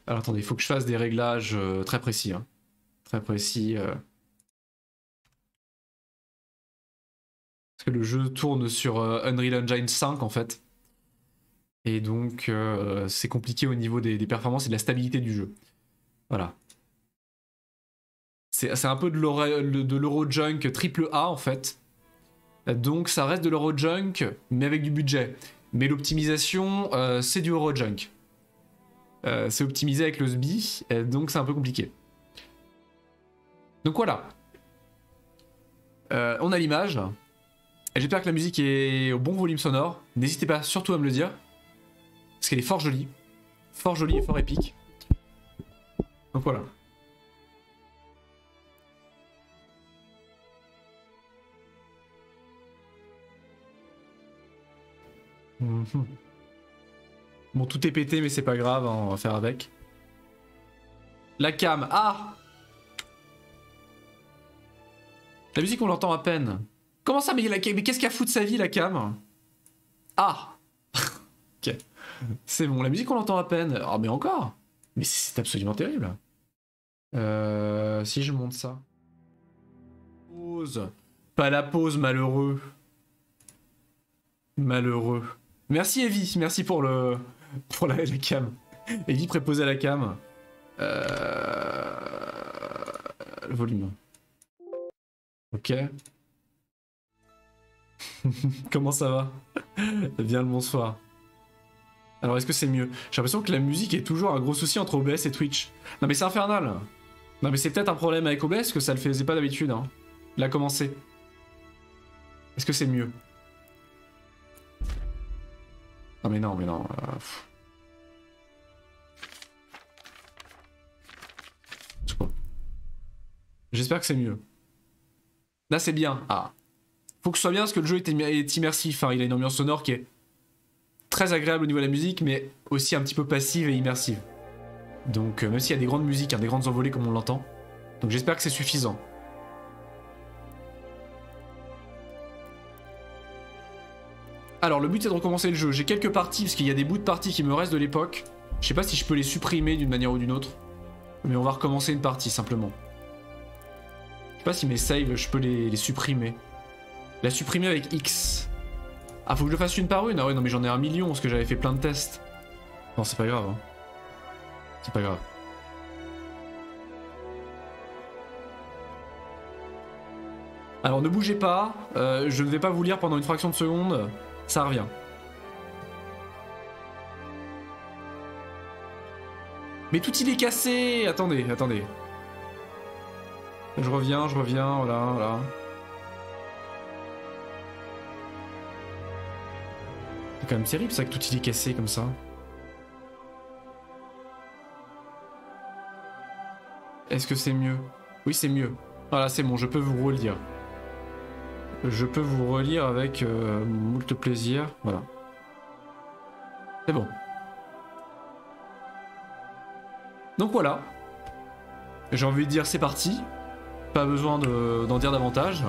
Alors attendez, il faut que je fasse des réglages très précis. Hein. Très précis. Parce que le jeu tourne sur Unreal Engine 5 en fait. Et donc c'est compliqué au niveau des performances et de la stabilité du jeu. Voilà. C'est un peu de l'Eurojunk triple A en fait. Donc ça reste de l'Eurojunk, mais avec du budget. Mais l'optimisation, c'est du Eurojunk. C'est optimisé avec le SBI, donc c'est un peu compliqué. Donc voilà. On a l'image. J'espère que la musique est au bon volume sonore. N'hésitez pas surtout à me le dire. Parce qu'elle est fort jolie. Fort jolie et fort épique. Donc voilà. Bon, tout est pété, mais c'est pas grave, hein, on va faire avec. La cam. Ah! La musique, on l'entend à peine. Comment ça? Mais qu'est-ce qu'elle fout de sa vie, la cam? Ah! Ok. C'est bon, la musique, on l'entend à peine. Oh, mais encore? Mais c'est absolument terrible. Si je monte ça. Pause. Pas la pause, malheureux. Malheureux. Merci Evie, merci pour la cam. Evie préposée à la cam. Le volume. Ok. Comment ça va? Bien le bonsoir. Alors est-ce que c'est mieux? J'ai l'impression que la musique est toujours un gros souci entre OBS et Twitch. Non mais c'est infernal. Non mais c'est peut-être un problème avec OBS que ça le faisait pas d'habitude. Hein. Il a commencé. Est-ce que c'est mieux? Non mais non, mais non. Je sais pas. J'espère que c'est mieux. Là c'est bien. Ah. Faut que ce soit bien parce que le jeu est immersif. Hein. Il a une ambiance sonore qui est très agréable au niveau de la musique, mais aussi un petit peu passive et immersive. Donc même s'il y a des grandes musiques, hein, des grandes envolées comme on l'entend. Donc j'espère que c'est suffisant. Alors le but c'est de recommencer le jeu. J'ai quelques parties parce qu'il y a des bouts de parties qui me restent de l'époque. Je sais pas si je peux les supprimer d'une manière ou d'une autre. Mais on va recommencer une partie simplement. Je sais pas si mes saves je peux les supprimer. La supprimer avec X. Ah faut que je le fasse une par une? Ah ouais non mais j'en ai 1 million parce que j'avais fait plein de tests. Non c'est pas grave hein. C'est pas grave. Alors ne bougez pas, je ne vais pas vous lire pendant une fraction de seconde, ça revient. Mais tout il est cassé. Attendez, attendez. Je reviens, voilà, voilà. C'est quand même terrible ça que tout il est cassé comme ça. Est-ce que c'est mieux? Oui c'est mieux. Voilà c'est bon, je peux vous relire. Je peux vous relire avec moult plaisir. Voilà. C'est bon. Donc voilà. J'ai envie de dire c'est parti. Pas besoin d'en dire davantage.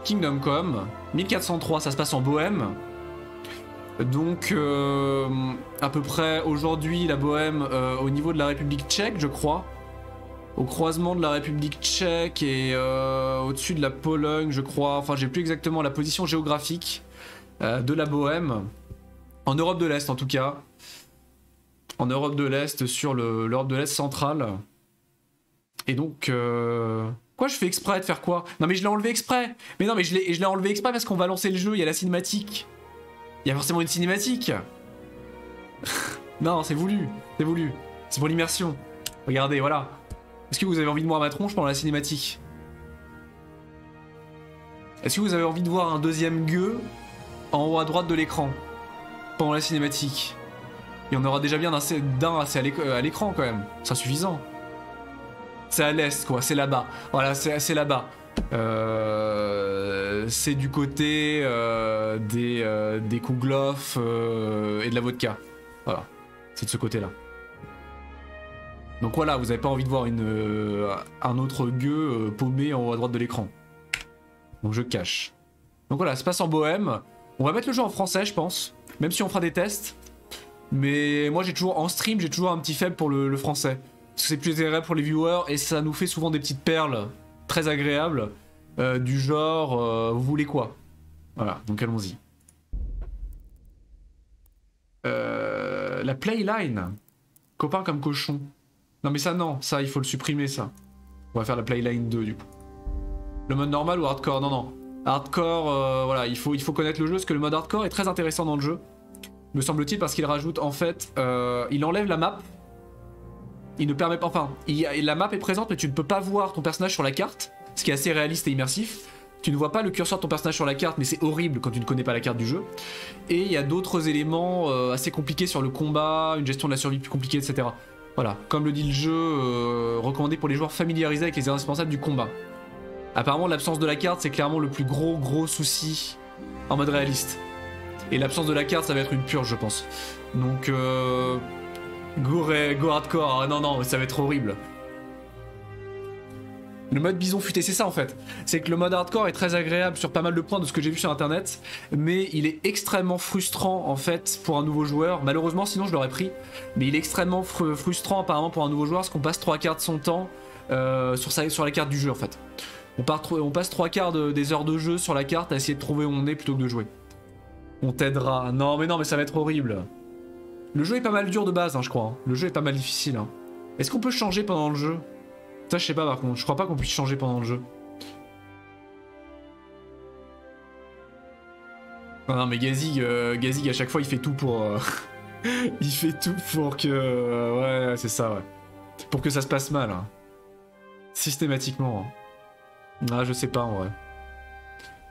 Kingdom Come. 1403, ça se passe en Bohème. Donc à peu près aujourd'hui la Bohème au niveau de la République tchèque je crois. Au croisement de la République tchèque et au-dessus de la Pologne je crois. Enfin j'ai plus exactement la position géographique de la Bohème. En Europe de l'Est en tout cas. En Europe de l'Est sur l'Europe de l'Est centrale. Et donc quoi je fais exprès de faire quoi? Non mais je l'ai enlevé exprès. Mais non mais je l'ai enlevé exprès parce qu'on va lancer le jeu, il y a la cinématique. Il y a forcément une cinématique. Non c'est voulu. C'est voulu. C'est pour l'immersion. Regardez voilà. Est-ce que vous avez envie de voir ma tronche pendant la cinématique? Est-ce que vous avez envie de voir un deuxième gueux en haut à droite de l'écran pendant la cinématique? Il y en aura déjà bien d'un assez à l'écran quand même. C'est suffisant. C'est à l'est quoi, c'est là-bas. Voilà, c'est là-bas. C'est du côté des kouglof et de la vodka. Voilà, c'est de ce côté-là. Donc voilà, vous avez pas envie de voir un autre gueux paumé en haut à droite de l'écran. Donc je cache. Donc voilà, ça se passe en Bohème. On va mettre le jeu en français, je pense. Même si on fera des tests. Mais moi j'ai toujours, en stream, j'ai toujours un petit faible pour le français. Parce que c'est plus agréable pour les viewers et ça nous fait souvent des petites perles très agréables. Du genre, vous voulez quoi? Voilà, donc allons-y. La playline. Copain comme cochon. Non mais ça non, ça il faut le supprimer ça. On va faire la playline 2 du coup. Le mode normal ou hardcore? Non non. Hardcore, voilà, il faut connaître le jeu parce que le mode hardcore est très intéressant dans le jeu. Me semble-t-il parce qu'il rajoute en fait, il enlève la map. Il ne permet pas, enfin, la map est présente mais tu ne peux pas voir ton personnage sur la carte, ce qui est assez réaliste et immersif. Tu ne vois pas le curseur de ton personnage sur la carte mais c'est horrible quand tu ne connais pas la carte du jeu. Et il y a d'autres éléments assez compliqués sur le combat, une gestion de la survie plus compliquée, etc. Voilà, comme le dit le jeu, recommandé pour les joueurs familiarisés avec les indispensables du combat. Apparemment l'absence de la carte c'est clairement le plus gros souci en mode réaliste. Et l'absence de la carte ça va être une purge je pense. Donc go hardcore, ah, non ça va être horrible. Le mode bison futé c'est ça en fait. C'est que le mode hardcore est très agréable sur pas mal de points de ce que j'ai vu sur internet. Mais il est extrêmement frustrant en fait pour un nouveau joueur. Malheureusement sinon je l'aurais pris. Mais il est extrêmement frustrant apparemment pour un nouveau joueur parce qu'on passe 3 quarts de son temps sur la carte du jeu en fait. On passe 3 quarts des heures de jeu sur la carte à essayer de trouver où on est plutôt que de jouer. On t'aidera. Non mais ça va être horrible. Le jeu est pas mal dur de base, hein, je crois. Hein. Le jeu est pas mal difficile. Hein. Est-ce qu'on peut changer pendant le jeu? Ça, je sais pas par contre. Je crois pas qu'on puisse changer pendant le jeu. Non mais Gazig à chaque fois, il fait tout pour... il fait tout pour que... ouais, c'est ça, ouais. Pour que ça se passe mal. Hein. Systématiquement. Hein. Ah, je sais pas, en vrai.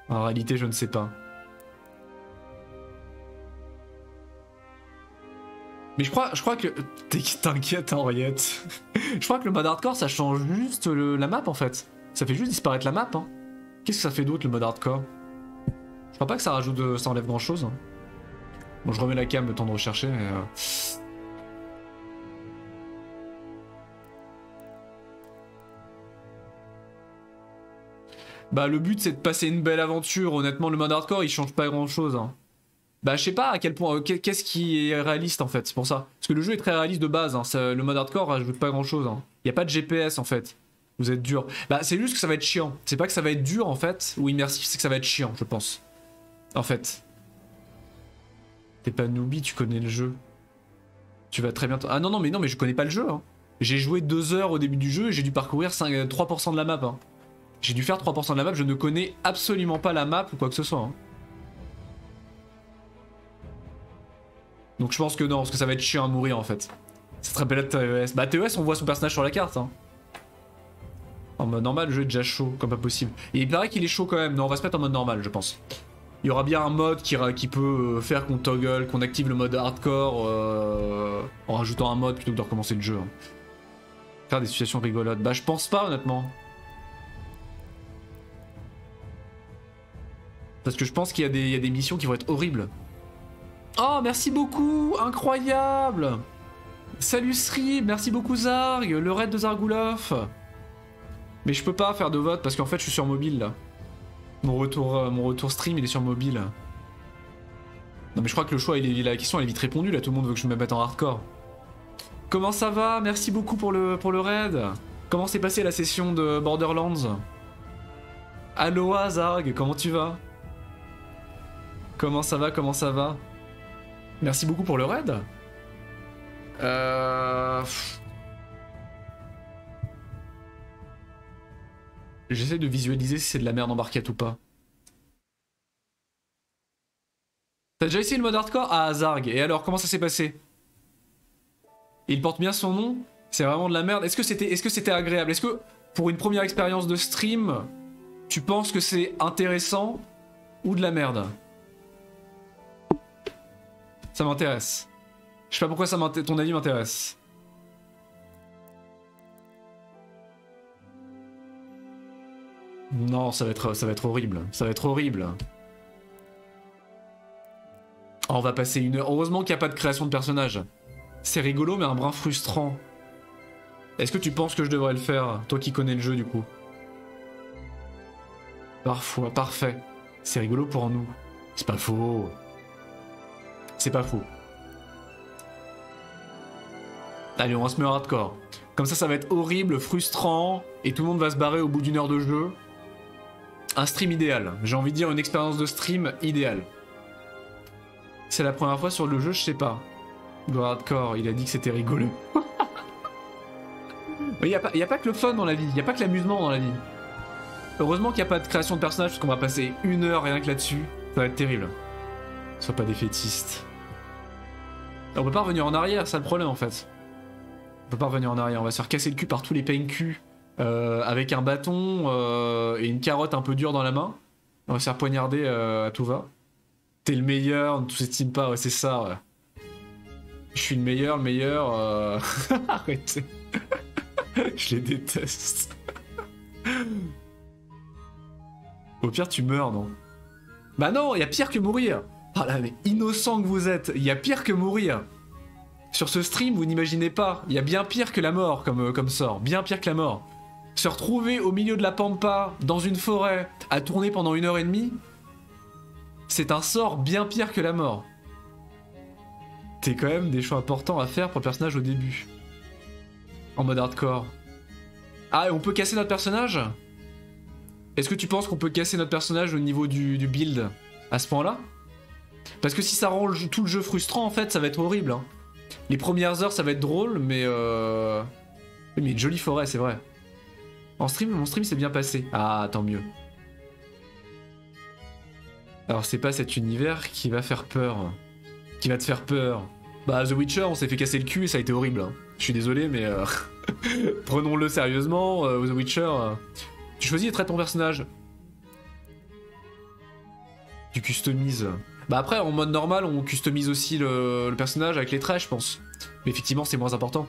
En réalité, je ne sais pas. Mais je crois que... T'inquiète, Henriette. Je crois que le mode hardcore, ça change juste la map, en fait. Ça fait juste disparaître la map, hein. Qu'est-ce que ça fait d'autre, le mode hardcore? Je crois pas que ça rajoute... ça enlève grand-chose. Hein. Bon, je remets la cam, le temps de rechercher, mais... Bah, le but, c'est de passer une belle aventure. Honnêtement, le mode hardcore, il change pas grand-chose, hein. Bah je sais pas à quel point, qu'est-ce qui est réaliste en fait, c'est pour ça. Parce que le jeu est très réaliste de base, hein, le mode hardcore rajoute pas grand chose. Hein. Y a pas de GPS en fait, vous êtes dur. Bah c'est juste que ça va être chiant, c'est pas que ça va être dur en fait, ou immersif, c'est que ça va être chiant je pense. En fait. T'es pas newbie, tu connais le jeu. Tu vas très bien... Ah non mais je connais pas le jeu. Hein. J'ai joué 2 heures au début du jeu et j'ai dû parcourir 3% de la map. Hein. J'ai dû faire 3% de la map, je ne connais absolument pas la map ou quoi que ce soit. Hein. Donc je pense que non, parce que ça va être chiant à mourir en fait. Ça te rappelle TES. Bah TES on voit son personnage sur la carte. Hein. En mode normal le jeu est déjà chaud, comme pas possible. Et il paraît qu'il est chaud quand même, non on va se mettre en mode normal je pense. Il y aura bien un mode qui peut faire qu'on toggle, qu'on active le mode hardcore en rajoutant un mode plutôt que de recommencer le jeu. Hein. Faire des situations rigolotes. Bah je pense pas honnêtement. Parce que je pense qu'il y a des missions qui vont être horribles. Oh, merci beaucoup, incroyable. Salut Sri, merci beaucoup Zarg, le raid de Zargoulov. Mais je peux pas faire de vote parce qu'en fait je suis sur mobile là. Mon retour stream il est sur mobile. Non mais je crois que le choix, la question elle est vite répondue là, tout le monde veut que je me mette en hardcore. Comment ça va? Merci beaucoup pour le raid. Comment s'est passée la session de Borderlands? Aloha Zarg, comment tu vas? Comment ça va? Merci beaucoup pour le raid. J'essaie de visualiser si c'est de la merde en barquette ou pas. T'as déjà essayé le mode hardcore? Ah, Zarg. Et alors, comment ça s'est passé? Il porte bien son nom? C'est vraiment de la merde. Est-ce que c'était agréable? Est-ce que, pour une première expérience de stream, tu penses que c'est intéressant ou de la merde? Ça m'intéresse. Je sais pas pourquoi ton avis m'intéresse. Non, ça va être horrible. Ça va être horrible. Oh, on va passer 1 heure. Heureusement qu'il n'y a pas de création de personnage. C'est rigolo, mais un brin frustrant. Est-ce que tu penses que je devrais le faire, toi qui connais le jeu du coup? Parfois, parfait. C'est rigolo pour nous. C'est pas faux. C'est pas faux. Allez, on se met en hardcore. Comme ça va être horrible, frustrant, et tout le monde va se barrer au bout d'une heure de jeu. Un stream idéal. J'ai envie de dire une expérience de stream idéale. C'est la première fois sur le jeu, je sais pas. Le hardcore, il a dit que c'était rigolo. Il n'y a pas que le fun dans la vie, il n'y a pas que l'amusement dans la vie. Heureusement qu'il n'y a pas de création de personnage, parce qu'on va passer une heure rien que là-dessus. Ça va être terrible. Sois pas défaitiste. On peut pas revenir en arrière, c'est le problème en fait. On peut pas revenir en arrière, on va se faire casser le cul par tous les pain-cul avec un bâton et une carotte un peu dure dans la main. On va se faire poignarder à tout va. T'es le meilleur, ne sous-estime pas, ouais, c'est ça, ouais. Je suis le meilleur, Arrêtez. Je les déteste. Au pire, tu meurs, non? Bah non, il y a pire que mourir. Ah là, mais innocent que vous êtes, il y a pire que mourir. Sur ce stream, vous n'imaginez pas, il y a bien pire que la mort comme sort, bien pire que la mort. Se retrouver au milieu de la pampa, dans une forêt, à tourner pendant 1h30, c'est un sort bien pire que la mort. C'est quand même des choix importants à faire pour le personnage au début. En mode hardcore. Ah, et on peut casser notre personnage? Est-ce que tu penses qu'on peut casser notre personnage au niveau du build à ce point-là? Parce que si ça rend tout le jeu frustrant, en fait, ça va être horrible. Hein. Les premières heures, ça va être drôle, mais... Oui, mais une jolie forêt, c'est vrai. En stream, mon stream s'est bien passé. Ah, tant mieux. Alors, c'est pas cet univers qui va faire peur. Qui va te faire peur. Bah, The Witcher, on s'est fait casser le cul et ça a été horrible. Hein. Je suis désolé, mais... Prenons-le sérieusement. The Witcher... Tu choisis et traites ton personnage. Tu customises. Bah après, en mode normal, on customise aussi le personnage avec les traits, je pense. Mais effectivement, c'est moins important.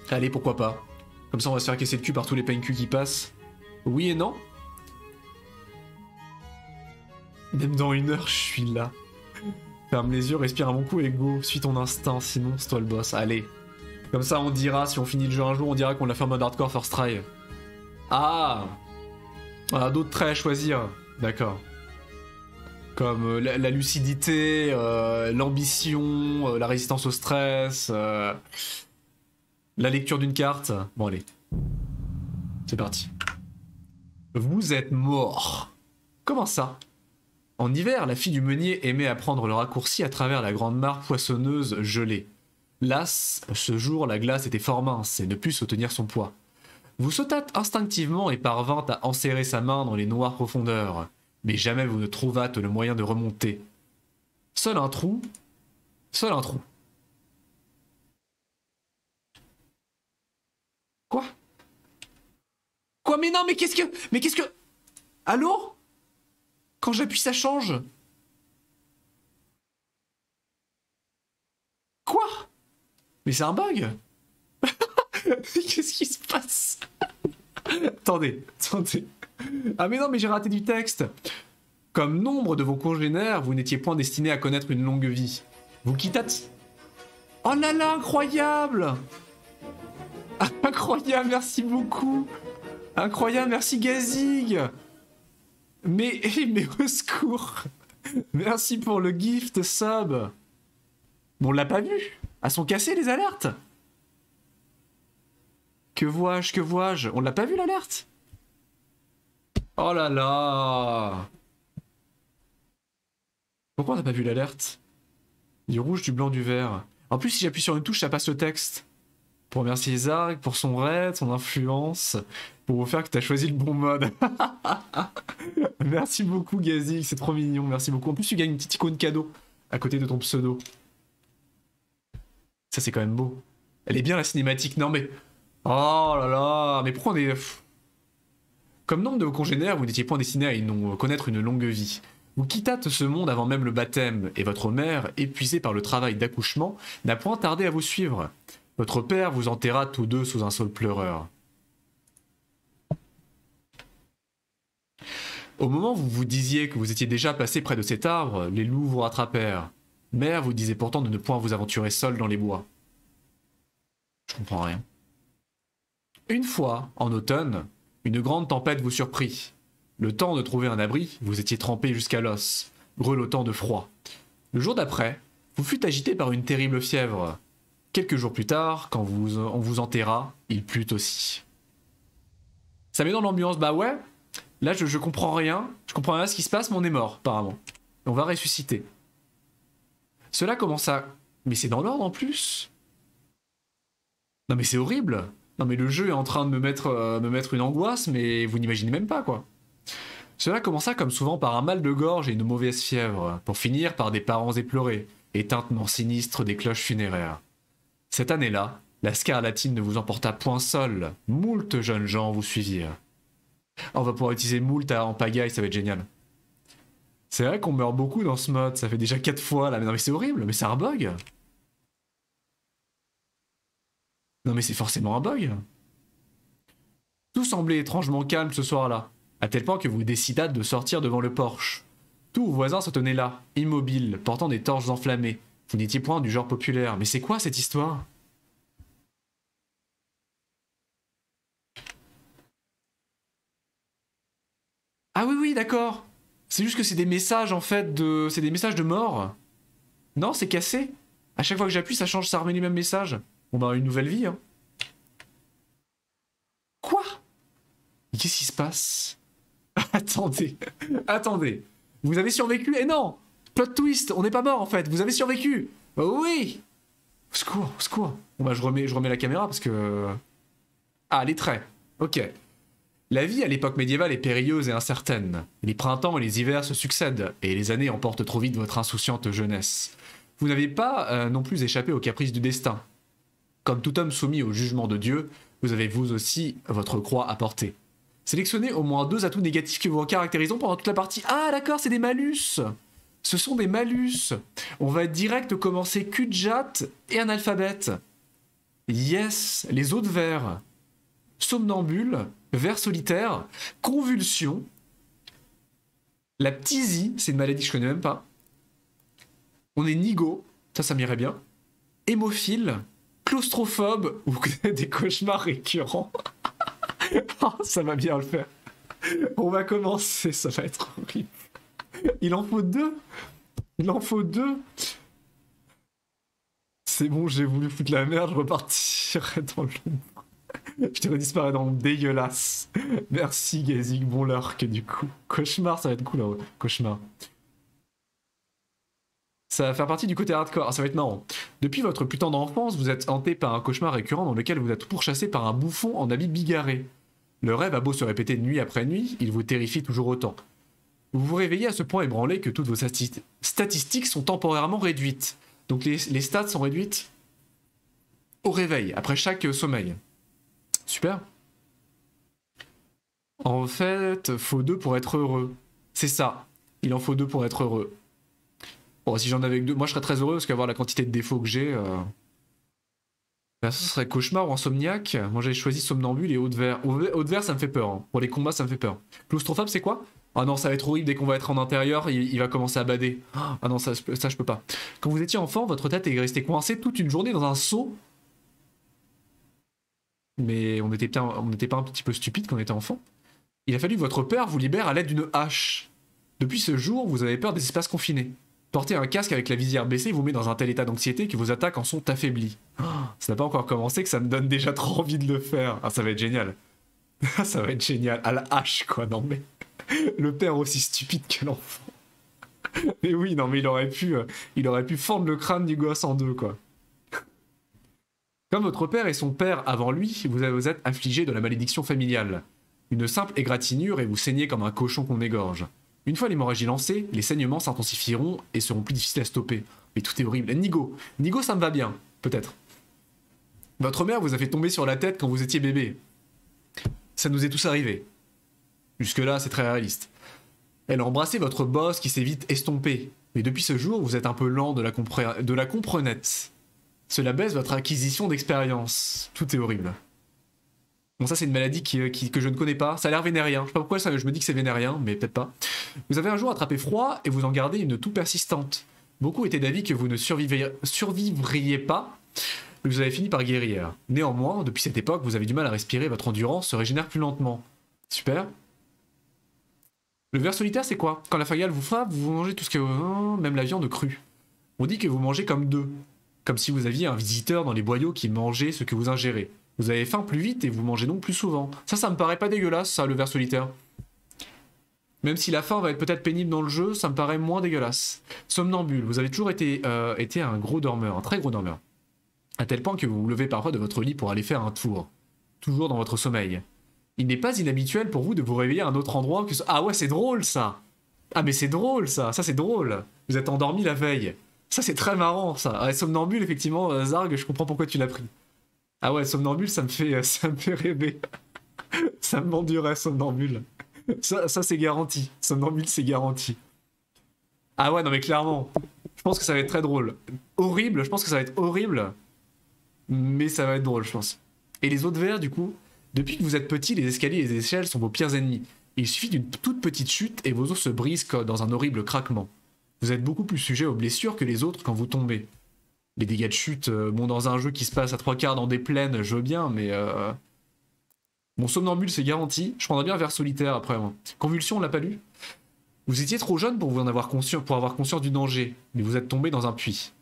Allez, pourquoi pas. Comme ça, on va se faire casser le cul par tous les pain-cul qui passent. Oui et non. Même dans 1 heure, je suis là. Ferme les yeux, respire un bon coup et go. Suis ton instinct, sinon c'est toi le boss. Allez. Comme ça, on dira, si on finit le jeu un jour, on dira qu'on l'a fait en mode hardcore first try. Ah, on a d'autres traits à choisir. D'accord. Comme la lucidité, l'ambition, la résistance au stress, la lecture d'une carte. Bon, allez. C'est parti. Vous êtes mort. Comment ça? En hiver, la fille du meunier aimait apprendre le raccourci à travers la grande mare poissonneuse gelée. Las, ce jour, la glace était fort mince et ne put soutenir son poids. Vous sautâtes instinctivement et parvint à enserrer sa main dans les noires profondeurs. Mais jamais vous ne trouvâtes le moyen de remonter. Seul un trou. Seul un trou. Quoi? Quoi? Mais non, mais qu'est-ce que... Mais qu'est-ce que... Allô? Quand j'appuie, ça change. Quoi? Mais c'est un bug. Qu'est-ce qui se passe? Attendez. Ah mais non, mais j'ai raté du texte. Comme nombre de vos congénères, vous n'étiez point destiné à connaître une longue vie. Vous quittâtes... Oh là là, incroyable! Incroyable, merci beaucoup! Incroyable, merci Gazig! Mais au secours! Merci pour le gift sub! Bon, on l'a pas vu! Elles sont cassées les alertes! Que vois-je? On l'a pas vu l'alerte? Oh là là! Pourquoi on n'a pas vu l'alerte? Du rouge, du blanc, du vert. En plus, si j'appuie sur une touche, ça passe le texte. Pour remercier Zarg, pour son raid, son influence, pour vous faire que t'as choisi le bon mode. Merci beaucoup, Gazik, c'est trop mignon, merci beaucoup. En plus, tu gagnes une petite icône cadeau à côté de ton pseudo. Ça, c'est quand même beau. Elle est bien la cinématique, non mais... Oh là là, mais pourquoi on est... Comme nombre de vos congénères, vous n'étiez point destiné à connaître une longue vie. Vous quittâtes ce monde avant même le baptême, et votre mère, épuisée par le travail d'accouchement, n'a point tardé à vous suivre. Votre père vous enterra tous deux sous un saule pleureur. Au moment où vous vous disiez que vous étiez déjà passé près de cet arbre, les loups vous rattrapèrent. Mère vous disait pourtant de ne point vous aventurer seul dans les bois. Je comprends rien. Une fois, en automne, une grande tempête vous surprit. Le temps de trouver un abri, vous étiez trempé jusqu'à l'os, grelottant de froid. Le jour d'après, vous fûtes agité par une terrible fièvre. Quelques jours plus tard, quand on vous enterra, il plut aussi. Ça met dans l'ambiance, bah ouais. Là, je comprends rien. Je comprends rien à ce qui se passe, mais on est mort, apparemment. On va ressusciter. Cela commence à... Mais c'est dans l'ordre en plus. Non mais c'est horrible. Non mais le jeu est en train de me mettre une angoisse, mais vous n'imaginez même pas, quoi. Cela commença comme souvent par un mal de gorge et une mauvaise fièvre, pour finir par des parents éplorés et tintements sinistres des cloches funéraires. Cette année-là, la scarlatine ne vous emporta point seul. Moult jeunes gens vous suivirent. Oh, on va pouvoir utiliser moult en pagaille, ça va être génial. C'est vrai qu'on meurt beaucoup dans ce mode, ça fait déjà 4 fois là, mais non mais c'est horrible, mais c'est un bug. Non mais c'est forcément un bug. Tout semblait étrangement calme ce soir-là, à tel point que vous décidâtes de sortir devant le porche. Tous vos voisins se tenaient là, immobiles, portant des torches enflammées. Vous n'étiez point du genre populaire, mais c'est quoi cette histoire? Ah oui oui d'accord. C'est juste que c'est des messages en fait de... C'est des messages de mort. Non c'est cassé. À chaque fois que j'appuie ça change, ça remet les mêmes messages. On va avoir une nouvelle vie hein. Quoi? Mais qu'est-ce qui se passe? Attendez, attendez. Vous avez survécu? Eh non! Plot twist, on n'est pas mort en fait, vous avez survécu! Oh oui! Au secours, au secours. Bon bah je remets la caméra parce que... Ah, les traits. Ok. La vie à l'époque médiévale est périlleuse et incertaine. Les printemps et les hivers se succèdent, et les années emportent trop vite votre insouciante jeunesse. Vous n'avez pas non plus échappé aux caprices du destin. Comme tout homme soumis au jugement de Dieu, vous avez vous aussi votre croix à porter. Sélectionnez au moins 2 atouts négatifs que vous caractérisons pendant toute la partie. Ah d'accord, c'est des malus. Ce sont des malus. On va direct commencer cul-de-jatte et analphabète. Yes, les autres vers. Somnambule, vers solitaire, convulsion. La ptisie, c'est une maladie que je connais même pas. On est nigo, ça m'irait bien. Hémophile, claustrophobe ou des cauchemars récurrents. Oh, ça va bien le faire. On va commencer, ça va être horrible. Il en faut 2. Il en faut 2. C'est bon, j'ai voulu foutre la merde, je repartirai dans le... Je te redisparaître dans le dégueulasse. Merci Gazik, bon lurk du coup. Cauchemar, ça va être cool là, cauchemar. Ça va faire partie du côté hardcore, ah, ça va être marrant. Depuis votre plus tendre enfance, vous êtes hanté par un cauchemar récurrent dans lequel vous êtes pourchassé par un bouffon en habit bigarré. Le rêve a beau se répéter nuit après nuit, il vous terrifie toujours autant. Vous vous réveillez à ce point ébranlé que toutes vos statistiques sont temporairement réduites. Donc les stats sont réduites au réveil, après chaque sommeil. Super. En fait, faut 2 pour être heureux. C'est ça. Il en faut 2 pour être heureux. Bon, si j'en avais que 2, moi je serais très heureux parce qu'avoir la quantité de défauts que j'ai... Là, ce serait cauchemar ou insomniaque. Moi j'avais choisi somnambule et haut de verre. Haut de verre ça me fait peur. Hein. Pour les combats ça me fait peur. Claustrophobe c'est quoi? Ah non, ça va être horrible dès qu'on va être en intérieur, il va commencer à bader. Ah non, ça je peux pas. Quand vous étiez enfant, votre tête est restée coincée toute une journée dans un seau. Mais on n'était pas un petit peu stupide quand on était enfant. Il a fallu que votre père vous libère à l'aide d'une hache. Depuis ce jour, vous avez peur des espaces confinés. Porter un casque avec la visière baissée vous met dans un tel état d'anxiété que vos attaques en sont affaiblies. Oh, ça n'a pas encore commencé que ça me donne déjà trop envie de le faire. Ah, ça va être génial. Ça va être génial. À la hache, quoi. Non, mais... Le père aussi stupide que l'enfant. Mais oui, non, mais il aurait pu fendre le crâne du gosse en 2, quoi. Comme votre père et son père avant lui, vous êtes affligé de la malédiction familiale. Une simple égratignure et vous saignez comme un cochon qu'on égorge. Une fois l'hémorragie lancée, les saignements s'intensifieront et seront plus difficiles à stopper. Mais tout est horrible. Nigo, ça me va bien, peut-être. Votre mère vous a fait tomber sur la tête quand vous étiez bébé. Ça nous est tous arrivé. Jusque-là, c'est très réaliste. Elle a embrassé votre boss qui s'est vite estompé. Mais depuis ce jour, vous êtes un peu lent de la comprenette. Cela baisse votre acquisition d'expérience. Tout est horrible. Bon, ça, c'est une maladie que je ne connais pas. Ça a l'air vénérien. Je sais pas pourquoi je me dis que c'est vénérien, mais peut-être pas. Vous avez un jour attrapé froid et vous en gardez une toux persistante. Beaucoup étaient d'avis que vous ne survivriez pas, mais vous avez fini par guérir. Néanmoins, depuis cette époque, vous avez du mal à respirer, votre endurance se régénère plus lentement. Super. Le ver solitaire, c'est quoi? Quand la fagale vous frappe, vous mangez tout ce que... même la viande crue. On dit que vous mangez comme 2. comme si vous aviez un visiteur dans les boyaux qui mangeait ce que vous ingérez. Vous avez faim plus vite et vous mangez donc plus souvent. Ça me paraît pas dégueulasse, ça, le ver solitaire. Même si la faim va être peut-être pénible dans le jeu, ça me paraît moins dégueulasse. Somnambule, vous avez toujours été un gros dormeur, un très gros dormeur. À tel point que vous vous levez parfois de votre lit pour aller faire un tour. Toujours dans votre sommeil. Il n'est pas inhabituel pour vous de vous réveiller à un autre endroit que... Ah ouais, c'est drôle ça. Ah mais c'est drôle ça, c'est drôle. Vous êtes endormi la veille. Ça c'est très marrant ça. Ah, somnambule, effectivement, Zarg, je comprends pourquoi tu l'as pris. Ah ouais, somnambule, ça me fait rêver. Ça me m'endurait, somnambule. Ça c'est garanti. Somnambule, c'est garanti. Ah ouais, non mais clairement. Je pense que ça va être très drôle. Horrible, je pense que ça va être horrible. Mais ça va être drôle, je pense. Et les autres vers, du coup, depuis que vous êtes petit, les escaliers et les échelles sont vos pires ennemis. Il suffit d'une toute petite chute et vos os se brisent dans un horrible craquement. Vous êtes beaucoup plus sujet aux blessures que les autres quand vous tombez. Les dégâts de chute, bon, dans un jeu qui se passe à 3/4 dans des plaines, je veux bien, mais... Mon somnambule, c'est garanti. Je prendrais bien un vers solitaire après, moi. Convulsion, on l'a pas lu. Vous étiez trop jeune pour avoir conscience du danger, mais vous êtes tombé dans un puits.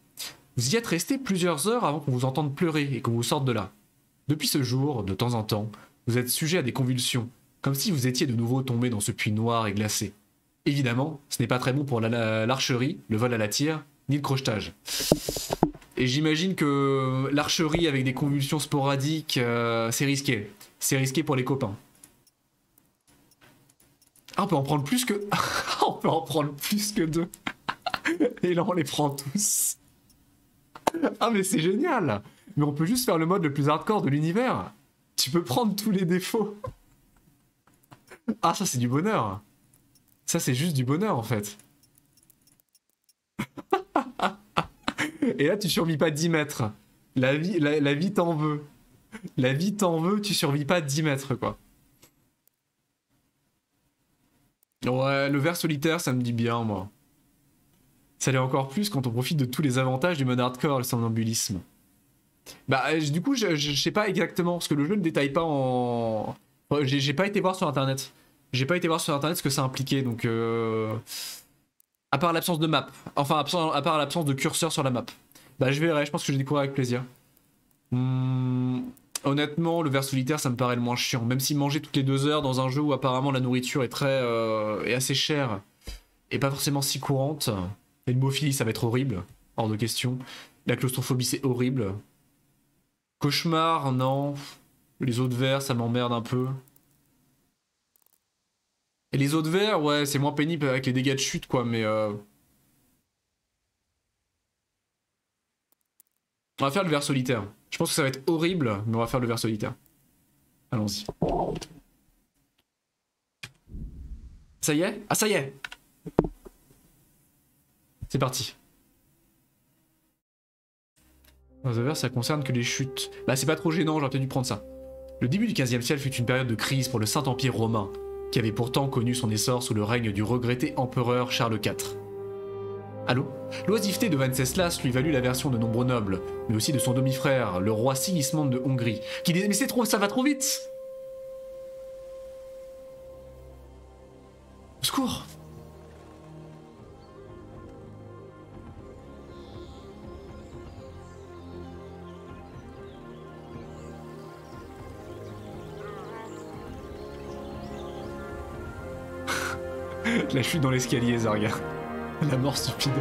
Vous y êtes resté plusieurs heures avant qu'on vous entende pleurer et qu'on vous sorte de là. Depuis ce jour, de temps en temps, vous êtes sujet à des convulsions, comme si vous étiez de nouveau tombé dans ce puits noir et glacé. Évidemment, ce n'est pas très bon pour l'archerie, le vol à la tire, ni le crochetage. Et j'imagine que l'archerie avec des convulsions sporadiques, c'est risqué. C'est risqué pour les copains. Ah, on peut en prendre plus que... on peut en prendre plus que 2. Et là, on les prend tous. Ah, mais c'est génial. Mais on peut juste faire le mode le plus hardcore de l'univers. Tu peux prendre tous les défauts. Ah, ça, c'est du bonheur. Ça, c'est juste du bonheur, en fait. Et là, tu survis pas 10 mètres. La vie t'en veut. La vie t'en veut, tu survis pas 10 mètres, quoi. Ouais, le ver solitaire, ça me dit bien, moi. Ça l'est encore plus quand on profite de tous les avantages du mode hardcore, le somnambulisme. Bah, du coup, je sais pas exactement, parce que le jeu ne détaille pas en... J'ai pas été voir sur internet. J'ai pas été voir sur internet ce que ça impliquait, donc... À part l'absence de map. Enfin, à part l'absence de curseur sur la map. Bah, je verrai, je pense que je découvrirai avec plaisir. Honnêtement, le ver solitaire, ça me paraît le moins chiant. Même si manger toutes les 2 heures dans un jeu où apparemment la nourriture est est assez chère et pas forcément si courante. Et l'hémophilie, ça va être horrible. Hors de question. La claustrophobie, c'est horrible. Cauchemar, non. Les autres vers, ça m'emmerde un peu. Et les autres vers, ouais, c'est moins pénible avec les dégâts de chute, quoi, mais... On va faire le ver solitaire. Je pense que ça va être horrible, mais on va faire le ver solitaire. Allons-y. Ça y est? Ah, ça y est! C'est parti. The Ver, ça concerne que les chutes. Bah, c'est pas trop gênant, j'aurais peut-être dû prendre ça. Le début du XVe siècle fut une période de crise pour le Saint-Empire romain, qui avait pourtant connu son essor sous le règne du regretté empereur Charles IV. Allô? L'oisiveté de Venceslas lui valut l'aversion de nombreux nobles, mais aussi de son demi-frère, le roi Sigismond de Hongrie, qui disait « Mais c'est trop, ça va trop vite !» Au secours! La chute dans l'escalier, Zarga. La mort stupide.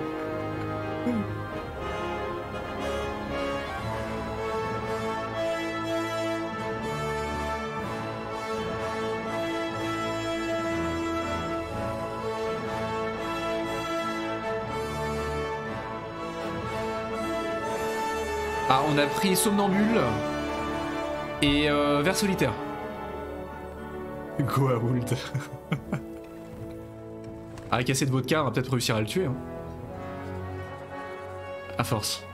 Ah, on a pris Somnambule et Ver solitaire. Goa'uld. Avec assez de vodka, on va peut-être réussir à le tuer. Hein. À force.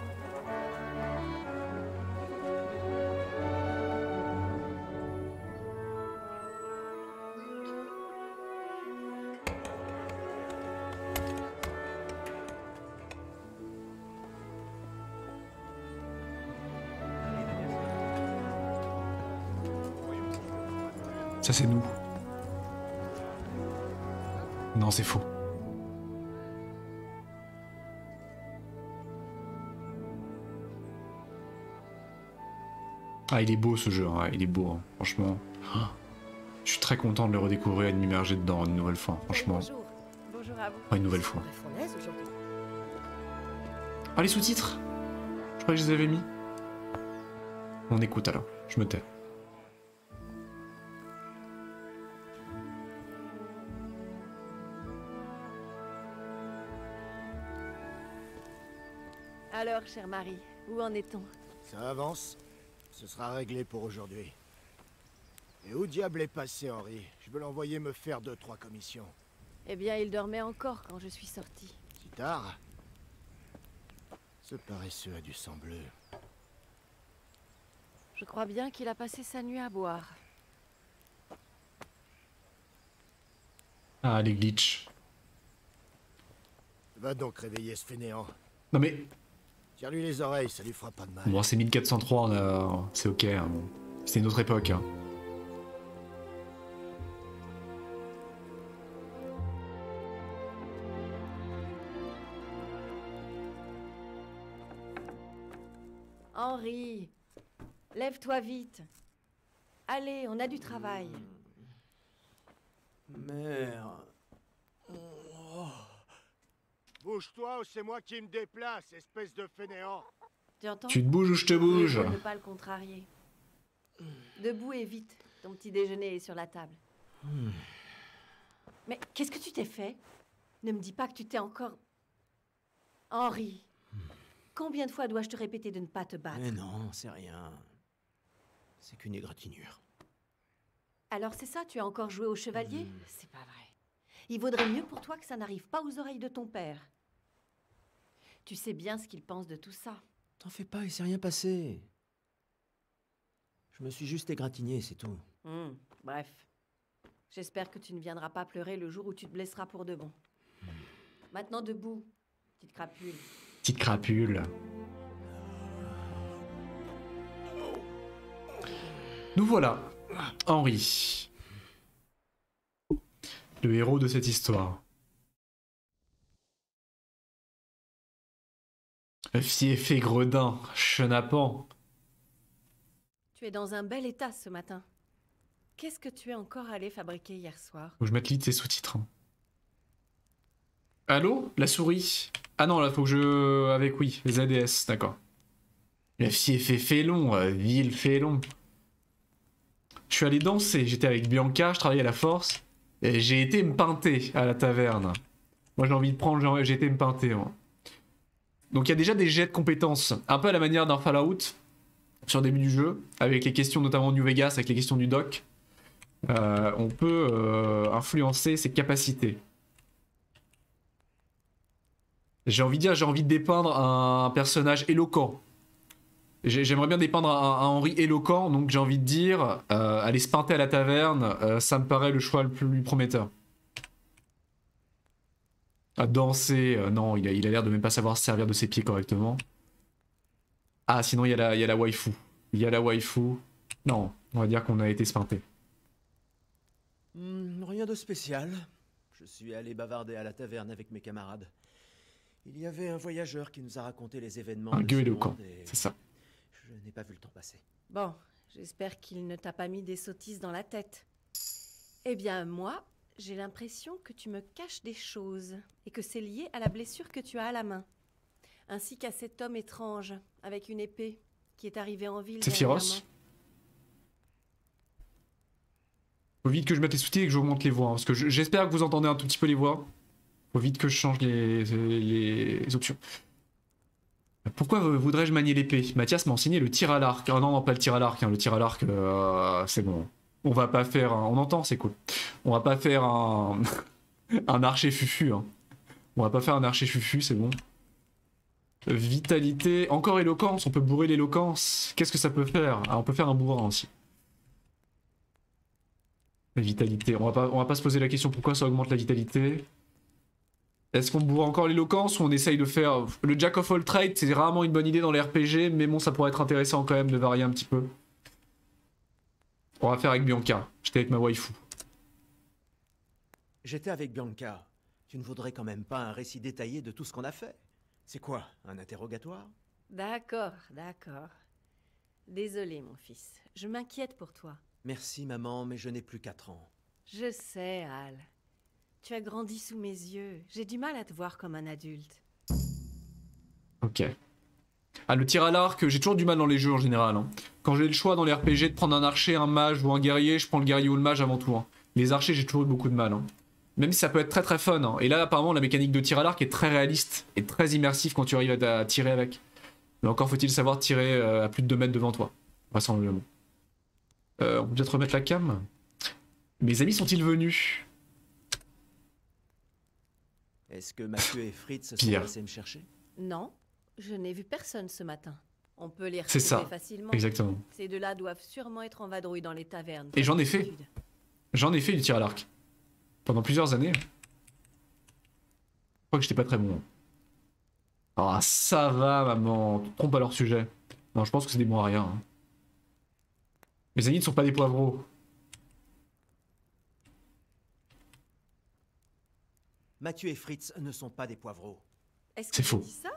Ça c'est nous. Non, c'est faux. Ah, il est beau ce jeu, hein. Il est beau, hein. Franchement. Ah. Je suis très content de le redécouvrir et de m'immerger dedans une nouvelle fois, franchement. Bonjour. Bonjour à vous. Pas une nouvelle fois. Fournaise aujourd'hui. Ah, les sous-titres? Je croyais que je les avais mis. On écoute alors, je me tais. Alors, chère Marie, où en est-on? Ça avance. Ce sera réglé pour aujourd'hui. Et où diable est passé Henri? Je veux l'envoyer me faire 2-3 commissions. Eh bien, il dormait encore quand je suis sortie. Si tard? Ce paresseux a du sang bleu. Je crois bien qu'il a passé sa nuit à boire. Ah, les glitches. Va donc réveiller ce fainéant. Non mais... Tire-lui les oreilles, ça lui fera pas de mal. Bon, c'est 1403, c'est ok. Hein, bon. C'est une autre époque. Hein. Henri, lève-toi vite. Allez, on a du travail. Mère... Bouge-toi ou c'est moi qui me déplace, espèce de fainéant. Tu entends? Tu te bouges ou je te bouge? Ne pas le contrarier. Debout et vite. Ton petit déjeuner est sur la table. Mais qu'est-ce que tu t'es fait? Ne me dis pas que tu t'es encore... Henri, combien de fois dois-je te répéter de ne pas te battre? Mais non, c'est rien. C'est qu'une égratignure. Alors c'est ça, tu as encore joué au chevalier? C'est pas vrai. Il vaudrait mieux pour toi que ça n'arrive pas aux oreilles de ton père. Tu sais bien ce qu'il pense de tout ça. T'en fais pas, il s'est rien passé. Je me suis juste égratigné, c'est tout. Bref. J'espère que tu ne viendras pas pleurer le jour où tu te blesseras pour de bon. Maintenant debout, petite crapule. Petite crapule. Nous voilà, Henri. Le héros de cette histoire. Fiefé gredin, chenapan. Tu es dans un bel état ce matin. Qu'est-ce que tu es encore allé fabriquer hier soir? Faut que je mette lit de ces sous-titres. Hein. Allô? La souris? Ah non, là faut que je... Avec oui, les ADS, d'accord. Le fiefé félon, vil félon. Je suis allé danser, j'étais avec Bianca, je travaillais à la force. Et j'ai été me pinter à la taverne. Moi j'ai envie de prendre, j'ai été me pinter. Moi. Donc il y a déjà des jets de compétences, un peu à la manière d'un Fallout, sur le début du jeu, avec les questions notamment de New Vegas, avec les questions du doc. On peut influencer ses capacités. J'ai envie de dépeindre un personnage éloquent. J'aimerais bien dépeindre un Henri éloquent, donc j'ai envie de dire, aller se pinter à la taverne, ça me paraît le choix le plus prometteur. À danser, non, il a l'air de même pas savoir se servir de ses pieds correctement. Ah, sinon il y a la waifu. Il y a la waifu. Non, on va dire qu'on a été se pinter. Rien de spécial. Je suis allé bavarder à la taverne avec mes camarades. Il y avait un voyageur qui nous a raconté les événements. Un de gueux ce éloquent, monde et c'est ça. Je n'ai pas vu le temps passer. Bon, j'espère qu'il ne t'a pas mis des sottises dans la tête. Eh bien, moi, j'ai l'impression que tu me caches des choses et que c'est lié à la blessure que tu as à la main. Ainsi qu'à cet homme étrange avec une épée qui est arrivé en ville. C'est Firos. Faut vite que je mette les sous-titres et que j'augmente les voix. Hein, parce que j'espère que vous entendez un tout petit peu les voix. Faut vite que je change les options. Pourquoi voudrais-je manier l'épée? Mathias m'a enseigné le tir à l'arc. Ah non, non, pas le tir à l'arc. Hein. Le tir à l'arc, c'est bon. On va pas faire un... On entend, c'est cool. On va pas faire un... un archer fufu. Hein. On va pas faire un archer fufu, c'est bon. Vitalité. Encore éloquence. On peut bourrer l'éloquence. Qu'est-ce que ça peut faire? Ah, on peut faire un bourrin aussi. La vitalité. On va pas se poser la question pourquoi ça augmente la vitalité. Est-ce qu'on bourre encore l'éloquence ou on essaye de faire... Le Jack of all trades, c'est rarement une bonne idée dans les RPG, mais bon, ça pourrait être intéressant quand même de varier un petit peu. On va faire avec Bianca. J'étais avec ma waifu. J'étais avec Bianca. Tu ne voudrais quand même pas un récit détaillé de tout ce qu'on a fait? C'est quoi, un interrogatoire? D'accord, d'accord. Désolé, mon fils. Je m'inquiète pour toi. Merci, maman, mais je n'ai plus 4 ans. Je sais, Al. Tu as grandi sous mes yeux. J'ai du mal à te voir comme un adulte. Ok. Ah, le tir à l'arc, j'ai toujours du mal dans les jeux en général. Hein. Quand j'ai le choix dans les RPG de prendre un archer, un mage ou un guerrier, je prends le guerrier ou le mage avant tout. Hein. Les archers, j'ai toujours eu beaucoup de mal. Hein. Même si ça peut être très très fun. Hein. Et là, apparemment, la mécanique de tir à l'arc est très réaliste et très immersif quand tu arrives à tirer avec. Mais encore faut-il savoir tirer à plus de 2 mètres devant toi. Vraisemblablement. On peut peut-être remettre la cam. Mes amis sont-ils venus? Est-ce que Mathieu et Fritz sont Pire. passés me chercher? Non, je n'ai vu personne ce matin. On peut les C'est retrouver ça, facilement. exactement. Ces deux-là doivent sûrement être en vadrouille dans les tavernes. Et j'en ai comme fait. d'habitude. J'en ai fait du tir à l'arc. Pendant plusieurs années. Je crois que j'étais pas très bon. Ah, ça va, maman. Tu te trompes à leur sujet. Non, je pense que c'est des bons à rien. Hein. Mes amis ne sont pas des poivreaux. Mathieu et Fritz ne sont pas des poivreaux. Est-ce C'est que faux. tu dis ça?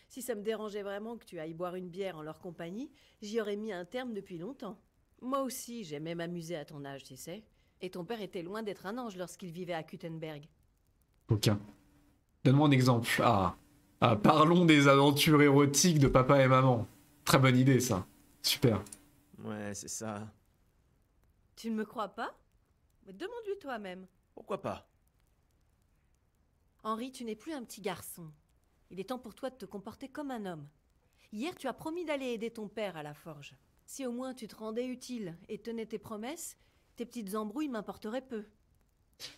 Si ça me dérangeait vraiment que tu ailles boire une bière en leur compagnie, j'y aurais mis un terme depuis longtemps. Moi aussi, j'aimais m'amuser à ton âge, tu sais. Et ton père était loin d'être un ange lorsqu'il vivait à Kuttenberg. Aucun. Donne-moi un exemple. Ah, parlons des aventures érotiques de papa et maman. Très bonne idée, ça. Super. Ouais, c'est ça. Tu ne me crois pas? Mais demande-lui toi-même. Pourquoi pas? Henri, tu n'es plus un petit garçon. Il est temps pour toi de te comporter comme un homme. Hier, tu as promis d'aller aider ton père à la forge. Si au moins tu te rendais utile et tenais tes promesses, tes petites embrouilles m'importeraient peu.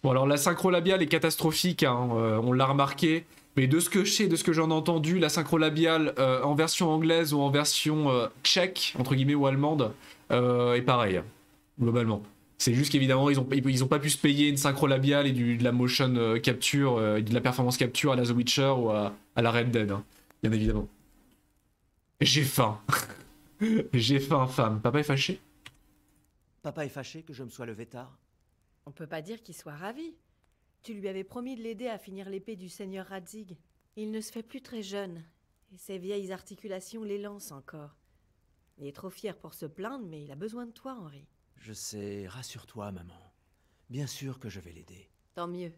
Bon, alors la synchro labiale est catastrophique, hein, on l'a remarqué. Mais de ce que je sais, de ce que j'en ai entendu, la synchro labiale en version anglaise ou en version tchèque, entre guillemets, ou allemande, est pareil, globalement. C'est juste qu'évidemment, ils ont pas pu se payer une synchro labiale et de la motion capture, et de la performance capture à la The Witcher ou à la Red Dead, hein, bien évidemment. J'ai faim. J'ai faim, femme. Papa est fâché? Papa est fâché que je me sois levé tard? On peut pas dire qu'il soit ravi. Tu lui avais promis de l'aider à finir l'épée du seigneur Radzig. Il ne se fait plus très jeune, et ses vieilles articulations les lancent encore. Il est trop fier pour se plaindre, mais il a besoin de toi, Henri. Je sais, rassure-toi, maman. Bien sûr que je vais l'aider. Tant mieux.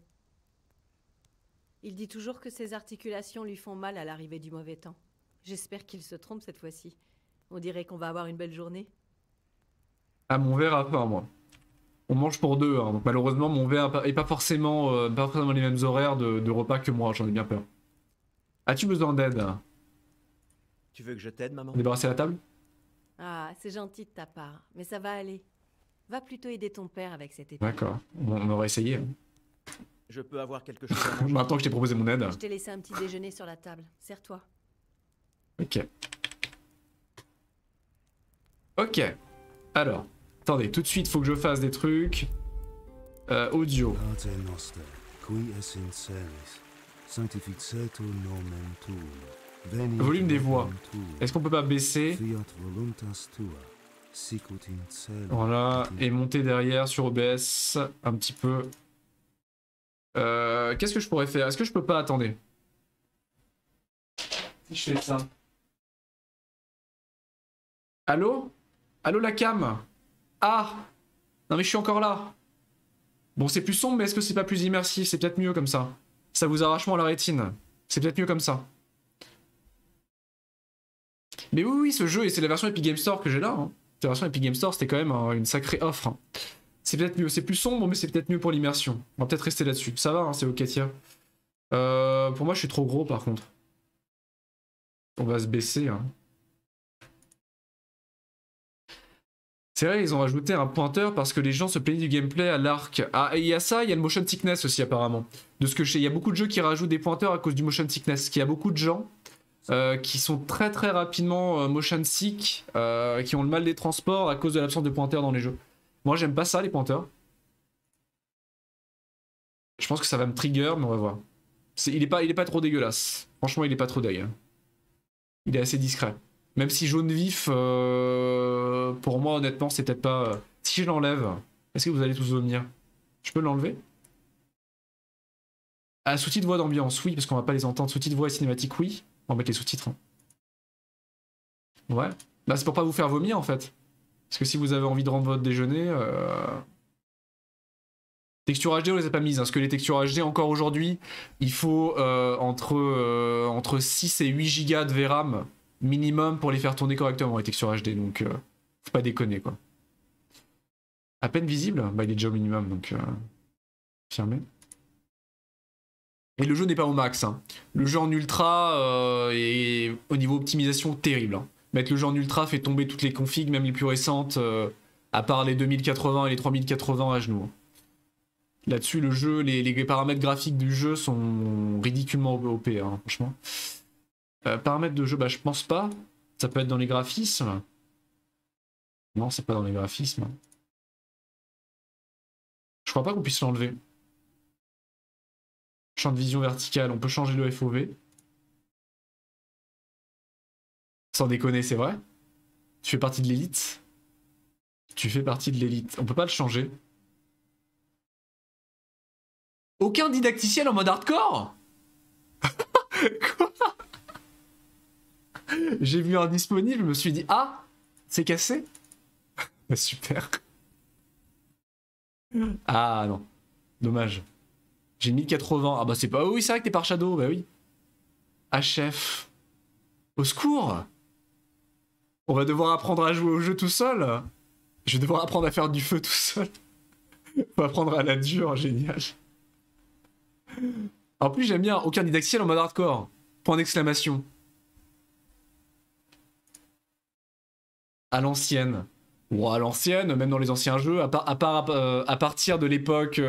Il dit toujours que ses articulations lui font mal à l'arrivée du mauvais temps. J'espère qu'il se trompe cette fois-ci. On dirait qu'on va avoir une belle journée. Ah, mon verre a faim, moi. On mange pour deux, hein, donc malheureusement mon verre est pas forcément les mêmes horaires de repas que moi, j'en ai bien peur. As-tu besoin d'aide? Tu veux que je t'aide, maman? Débarrasser la table? Ah, c'est gentil de ta part, mais ça va aller. Va plutôt aider ton père avec cette épée. D'accord, on aurait essayé. Hein. Je peux avoir quelque chose à manger? Maintenant que je t'ai proposé mon aide. Je t'ai laissé un petit déjeuner sur la table. Sers-toi. Ok. Ok. Alors, attendez, tout de suite, faut que je fasse des trucs. Audio. Pater noster, qui es in celis, sanctificetur nomen tuum. Venit Volume des voix. regnum tuum. Est-ce qu'on peut pas baisser? Fiat voluntas tua, sicut in cielo. Voilà, et et monter derrière sur OBS un petit peu. Qu'est-ce que je pourrais faire? Est-ce que je peux pas? Attendez. Si je fais ça. Allô? Allô la cam? Ah! Non mais je suis encore là. Bon, c'est plus sombre, mais est-ce que c'est pas plus immersif? C'est peut-être mieux comme ça. Ça vous arrache moins la rétine. C'est peut-être mieux comme ça. Mais oui, oui, ce jeu, et c'est la version Epic Game Store que j'ai là. Hein. La version Epic Game Store, c'était quand même une sacrée offre. Hein. C'est peut-être mieux. C'est plus sombre, mais c'est peut-être mieux pour l'immersion. On va peut-être rester là-dessus. Ça va, hein, c'est ok, tiens. Pour moi, je suis trop gros, par contre. On va se baisser. Hein. C'est vrai, ils ont rajouté un pointeur parce que les gens se plaignaient du gameplay à l'arc. Ah, et il y a ça, il y a le motion sickness aussi, apparemment. De ce que je sais, il y a beaucoup de jeux qui rajoutent des pointeurs à cause du motion sickness. Qu'il y a beaucoup de gens qui sont très très rapidement motion sick, qui ont le mal des transports à cause de l'absence de pointeurs dans les jeux. Moi, j'aime pas ça, les pointeurs. Je pense que ça va me trigger, mais on va voir. Il est pas trop dégueulasse. Franchement, il est pas trop dégueu. Il est assez discret. Même si jaune vif, pour moi, honnêtement, c'est peut-être pas... Si je l'enlève, est-ce que vous allez tous venir? Je peux l'enlever? Ah, sous-titres voix d'ambiance, oui, parce qu'on va pas les entendre. Sous-titres voix et cinématique, oui. On va mettre les sous-titres. Hein. Ouais. Bah c'est pour pas vous faire vomir en fait. Parce que si vous avez envie de rendre votre déjeuner... Texture HD on les a pas mises, hein, parce que les textures HD encore aujourd'hui, il faut entre 6 et 8 Go de VRAM minimum pour les faire tourner correctement les textures HD, donc faut pas déconner quoi. À peine visible, bah il est déjà au minimum donc fermé. Et le jeu n'est pas au max, hein. Le jeu en ultra est au niveau optimisation terrible. Hein. Mettre le jeu en ultra fait tomber toutes les configs, même les plus récentes, à part les 2080 et les 3080 à genoux. Là-dessus, le jeu, les paramètres graphiques du jeu sont ridiculement OP, hein, franchement. Paramètres de jeu, bah je pense pas. Ça peut être dans les graphismes. Non, c'est pas dans les graphismes. Je crois pas qu'on puisse l'enlever. Champ de vision verticale, on peut changer le FOV. Sans déconner, c'est vrai. Tu fais partie de l'élite. Tu fais partie de l'élite. On peut pas le changer. Aucun didacticiel en mode hardcore. Quoi? J'ai vu un disponible, je me suis dit ah, c'est cassé. Bah, super. Ah non, dommage. J'ai 1080. Ah bah c'est pas... Oh, oui c'est vrai que t'es par Shadow, bah oui. HF. Au secours. On va devoir apprendre à jouer au jeu tout seul. Je vais devoir apprendre à faire du feu tout seul. Faut apprendre à la dure, génial. En plus j'aime bien aucun didacticiel en mode hardcore. Point d'exclamation. À l'ancienne. Bon, à l'ancienne, même dans les anciens jeux, à partir de l'époque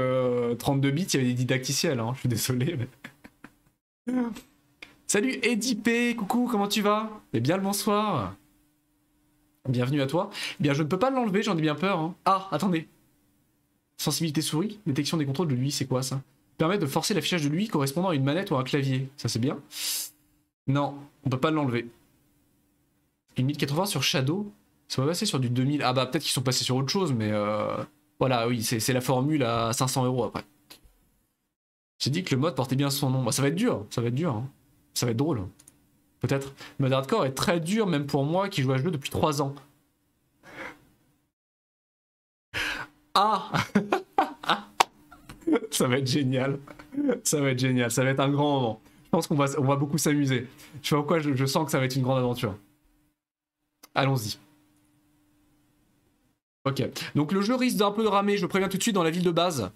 32 bits, il y avait des didacticiels, hein, je suis désolé. Mais... Salut Eddie P, coucou, comment tu vas? Eh bien le bonsoir. Bienvenue à toi. Eh bien je ne peux pas l'enlever, j'en ai bien peur. Hein. Ah, attendez. Sensibilité souris, détection des contrôles de l'UI, c'est quoi ça? Permet de forcer l'affichage de l'UI correspondant à une manette ou à un clavier. Ça c'est bien. Non, on peut pas l'enlever. Une 1080 sur Shadow? Ça va passer sur du 2000. Ah bah peut-être qu'ils sont passés sur autre chose, mais voilà, oui, c'est la formule à 500 € après. J'ai dit que le mode portait bien son nom. Bah, ça va être dur, ça va être dur. Hein. Ça va être drôle. Peut-être. Le mode hardcore est très dur, même pour moi qui joue à ce jeu depuis 3 ans. Ah. Ça va être génial. Ça va être génial, ça va être un grand moment. Je pense qu'on va beaucoup s'amuser. Je sais pas pourquoi, je sens que ça va être une grande aventure. Allons-y. Ok, donc le jeu risque d'un peu de ramer, je le préviens tout de suite, dans la ville de base.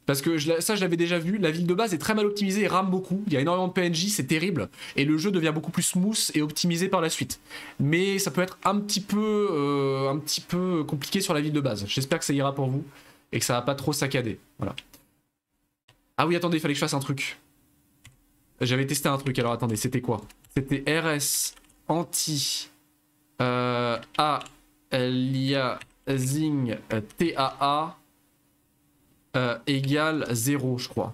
Parce que ça je l'avais déjà vu, la ville de base est très mal optimisée et rame beaucoup. Il y a énormément de PNJ, c'est terrible. Et le jeu devient beaucoup plus smooth et optimisé par la suite. Mais ça peut être un petit peu compliqué sur la ville de base. J'espère que ça ira pour vous et que ça va pas trop saccader. Voilà. Ah oui, attendez, il fallait que je fasse un truc. J'avais testé un truc, alors attendez, c'était quoi? C'était RS anti aliasing TAA égale 0, je crois.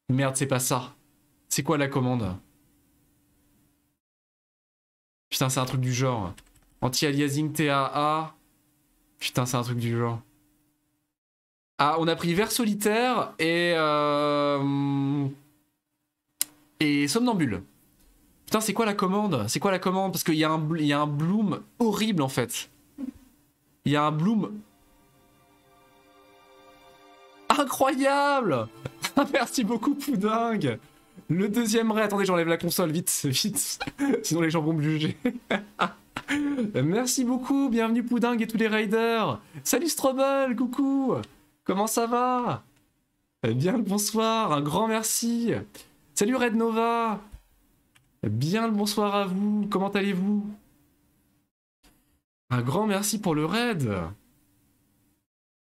Merde, c'est pas ça. C'est quoi la commande? Putain, c'est un truc du genre. Anti-aliasing TAA. Putain, c'est un truc du genre. Ah, on a pris Vers Solitaire et Somnambule. Putain, c'est quoi la commande? C'est quoi la commande? Parce qu'il y a un bloom horrible en fait. Il y a un bloom... Incroyable. Merci beaucoup, Poudingue. Le deuxième raid. Attendez, j'enlève la console, vite, vite. Sinon les gens vont me juger. Merci beaucoup, bienvenue Poudingue et tous les raiders. Salut Strobel, coucou. Comment ça va? Bien le bonsoir, un grand merci. Salut Red Nova. Bien le bonsoir à vous, comment allez-vous? Un grand merci pour le raid.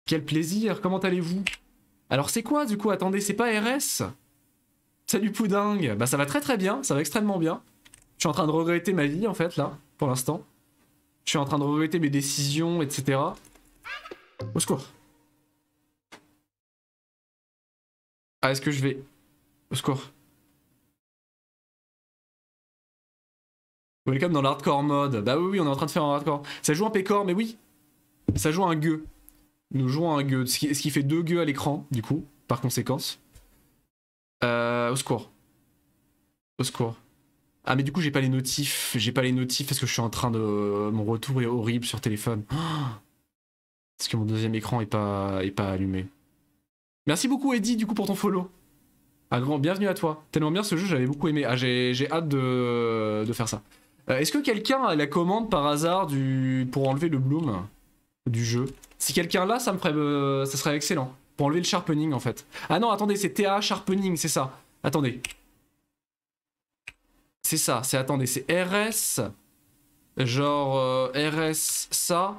Quel plaisir, comment allez-vous? Alors c'est quoi du coup? Attendez, c'est pas RS? Salut Poudingue. Bah ça va très très bien, ça va extrêmement bien. Je suis en train de regretter ma vie en fait là, pour l'instant. Je suis en train de regretter mes décisions, etc. Au secours. Ah, est-ce que je vais... Au secours. Welcome dans l'hardcore mode. Bah oui, on est en train de faire un hardcore. Ça joue un pécor, mais oui. Ça joue un gueux. Nous jouons un gueux. Ce qui fait 2 gueux à l'écran, du coup, par conséquence. Au secours. Au secours. Ah mais du coup j'ai pas les notifs. J'ai pas les notifs parce que je suis en train de... Mon retour est horrible sur téléphone. Parce que mon deuxième écran est pas allumé. Merci beaucoup Eddie du coup pour ton follow. Un grand bienvenue à toi. Tellement bien ce jeu, j'avais beaucoup aimé. Ah j'ai hâte de faire ça. Est-ce que quelqu'un a la commande par hasard pour enlever le bloom du jeu? Si quelqu'un l'a, ça me ferait, ça serait excellent. Pour enlever le sharpening en fait. Ah non, attendez, c'est TA sharpening, c'est ça. Attendez. C'est ça, attendez, c'est RS. Genre RS ça.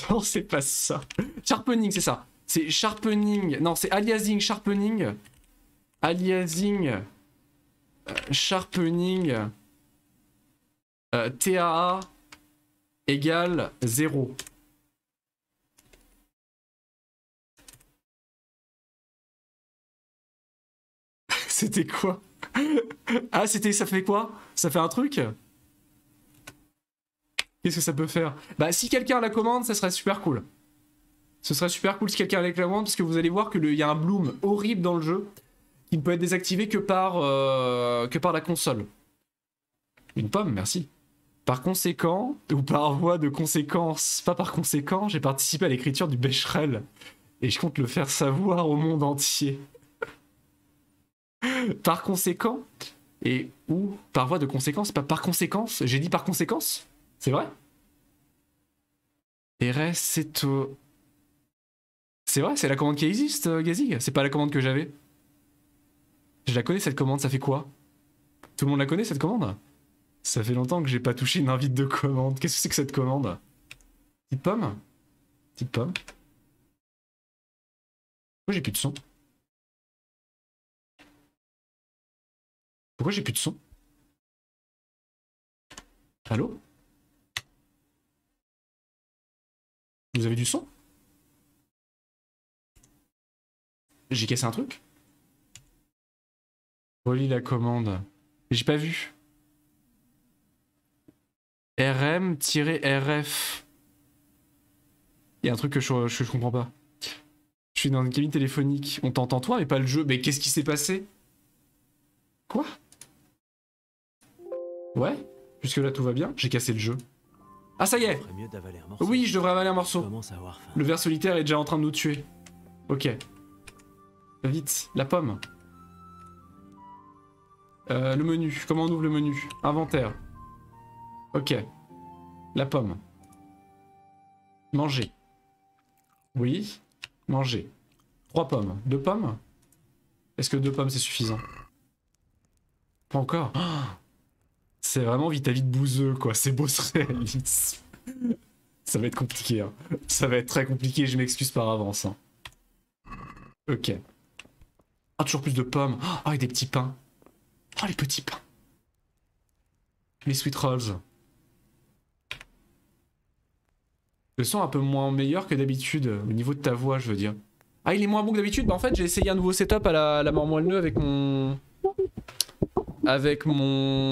Non, c'est pas ça. Sharpening, c'est ça. C'est sharpening. Non, c'est aliasing sharpening. Aliasing sharpening TAA égale 0. C'était quoi? Ah, ça fait quoi? Ça fait un truc? Qu'est-ce que ça peut faire? Bah, si quelqu'un la commande, ça serait super cool. Ce serait super cool si quelqu'un la commande, parce que vous allez voir qu'il y a un bloom horrible dans le jeu qui ne peut être désactivé que par la console. Une pomme, merci. Par conséquent, ou par voie de conséquence, pas par conséquent, j'ai participé à l'écriture du Becherel. Et je compte le faire savoir au monde entier. Par conséquent, et ou par voie de conséquence, pas par conséquence, j'ai dit par conséquence? C'est vrai? RS, c'est au... C'est vrai, c'est la commande qui existe, Gazig? C'est pas la commande que j'avais. Je la connais cette commande, ça fait quoi? Tout le monde la connaît cette commande? Ça fait longtemps que j'ai pas touché une invite de commande. Qu'est-ce que c'est que cette commande? Petite pomme? Petite pomme? Pourquoi j'ai plus de son? Pourquoi j'ai plus de son? Allô? Vous avez du son? J'ai cassé un truc? Relis la commande. J'ai pas vu. RM-RF. Il y a un truc que je comprends pas. Je suis dans une cabine téléphonique. On t'entend toi mais pas le jeu. Mais qu'est-ce qui s'est passé? Quoi? Ouais? Jusque là tout va bien? J'ai cassé le jeu. Ah ça y est! Oui, je devrais avaler un morceau. Le ver solitaire est déjà en train de nous tuer. Ok. Vite, la pomme. Le menu. Comment on ouvre le menu? Inventaire. Ok. La pomme. Manger. Oui. Manger. 3 pommes. 2 pommes? Est-ce que 2 pommes c'est suffisant? Pas encore. Oh, c'est vraiment vite à vite bouseux quoi. C'est beau ce réalisme. Ça va être compliqué. Hein. Ça va être très compliqué. Je m'excuse par avance. Hein. Ok. Ah, toujours plus de pommes. Oh, et des petits pains. Oh, les petits pains. Les sweet rolls. Le son est un peu moins meilleur que d'habitude, au niveau de ta voix, je veux dire. Ah, il est moins bon que d'habitude? Bah en fait, j'ai essayé un nouveau setup à la mort moelleux avec mon...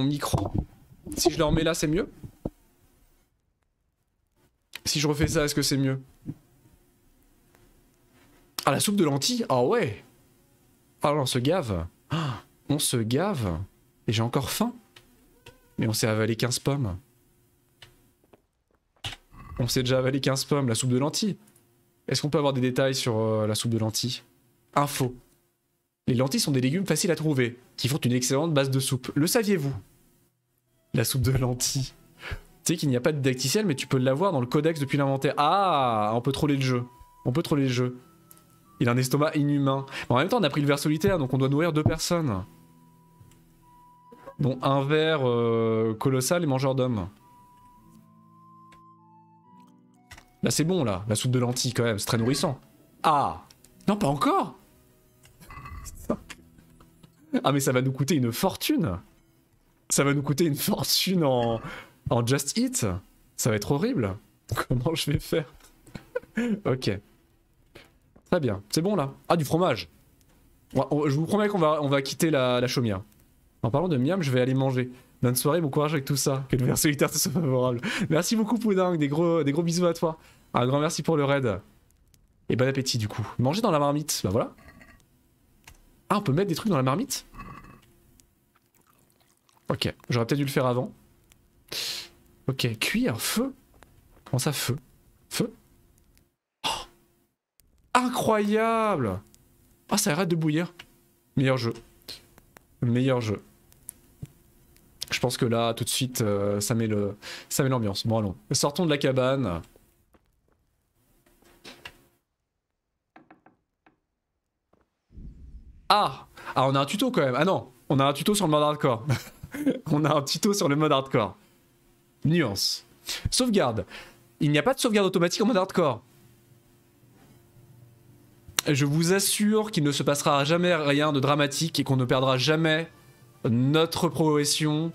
micro. Si je le remets là, c'est mieux? Si je refais ça, est-ce que c'est mieux? Ah, la soupe de lentilles? Ah ouais! Ah là, on se gave. Ah, on se gave. Et j'ai encore faim. Mais on s'est avalé 15 pommes. On s'est déjà avalé 15 pommes, la soupe de lentilles. Est-ce qu'on peut avoir des détails sur la soupe de lentilles? Info. Les lentilles sont des légumes faciles à trouver, qui font une excellente base de soupe. Le saviez-vous? La soupe de lentilles. Tu sais qu'il n'y a pas de didacticiel, mais tu peux l'avoir dans le codex depuis l'inventaire. Ah, on peut troller le jeu. On peut troller le jeu. Il a un estomac inhumain. Mais en même temps, on a pris le ver solitaire, donc on doit nourrir 2 personnes. Dont un ver colossal et mangeur d'hommes. Là c'est bon là, la soupe de lentilles quand même, c'est très nourrissant. Ah! Non pas encore! Ah mais ça va nous coûter une fortune! Ça va nous coûter une fortune en Just Eat! Ça va être horrible! Comment je vais faire? Ok. Très bien, c'est bon là. Ah du fromage! Je vous promets qu'on va quitter la chaumière. En parlant de miam, je vais aller manger. Bonne soirée, bon courage avec tout ça. Que le ver solitaire te soit favorable. Merci beaucoup Pouding, des gros bisous à toi. Un grand merci pour le raid. Et bon appétit du coup. Manger dans la marmite, bah voilà. Ah, on peut mettre des trucs dans la marmite? Ok, j'aurais peut-être dû le faire avant. Ok, cuire, feu. Comment ça, feu? Feu? Oh, incroyable! Ah, ça arrête de bouillir. Meilleur jeu. Meilleur jeu. Je pense que là, tout de suite, ça met l'ambiance. Bon, allons. Sortons de la cabane. Ah! Ah, on a un tuto quand même. Ah non, on a un tuto sur le mode hardcore. On a un tuto sur le mode hardcore. Nuance. Sauvegarde. Il n'y a pas de sauvegarde automatique en mode hardcore. Je vous assure qu'il ne se passera jamais rien de dramatique et qu'on ne perdra jamais notre progression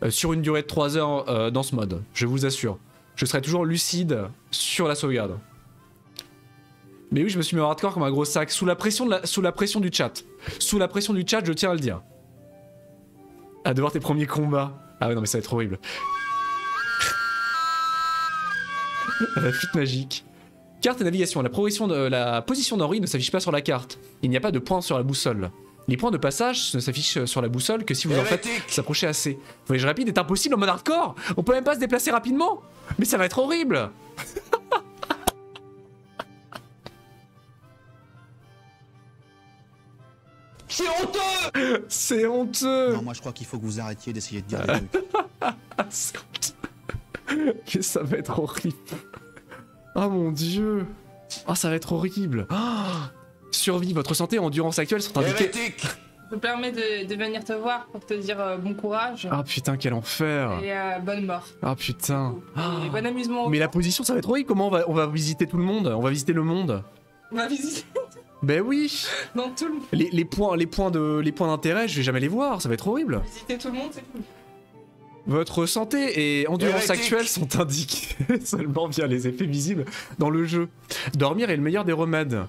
sur une durée de 3 heures dans ce mode. Je vous assure. Je serai toujours lucide sur la sauvegarde. Mais oui, je me suis mis en hardcore comme un gros sac, sous la pression du chat. Sous la pression du chat, je tiens à le dire. À devoir tes premiers combats. Ah ouais, non mais ça va être horrible. La fuite magique. Carte et navigation. La position d'Henri ne s'affiche pas sur la carte. Il n'y a pas de points sur la boussole. Les points de passage ne s'affichent sur la boussole que si vous en faites s'approcher assez. Le voyage rapide est impossible en mode hardcore. On peut même pas se déplacer rapidement. Mais ça va être horrible. C'est honteux! C'est honteux! Non, moi je crois qu'il faut que vous arrêtiez d'essayer de dire des trucs. C'est honteux. Mais ça va être horrible. Oh mon dieu! Oh, ça va être horrible! Oh, survie, votre santé et endurance actuelle sont indiquées. Je me permets de venir te voir pour te dire bon courage. Ah putain, quel enfer! Et bonne mort. Ah putain! Et bon amusement. Mais la position, ça va être horrible. Comment on va visiter tout le monde? On va visiter le monde. On va visiter. Ben oui! Dans tout le monde. Les points d'intérêt, je vais jamais les voir, ça va être horrible. Visiter tout le monde, c'est cool. Votre santé et endurance actuelle sont indiquées seulement via les effets visibles dans le jeu. Dormir est le meilleur des remèdes.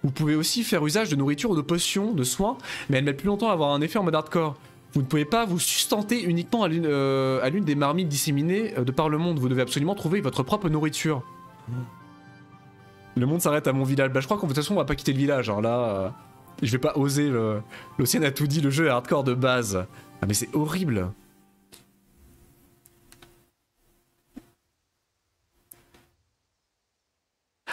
Vous pouvez aussi faire usage de nourriture ou de potions, de soins, mais elles mettent plus longtemps à avoir un effet en mode hardcore. Vous ne pouvez pas vous sustenter uniquement à l'une des marmites disséminées de par le monde. Vous devez absolument trouver votre propre nourriture. Le monde s'arrête à mon village. Bah je crois qu'en toute façon on va pas quitter le village. Alors là, je vais pas oser. L'Océan a tout dit, le jeu est hardcore de base. Ah mais c'est horrible.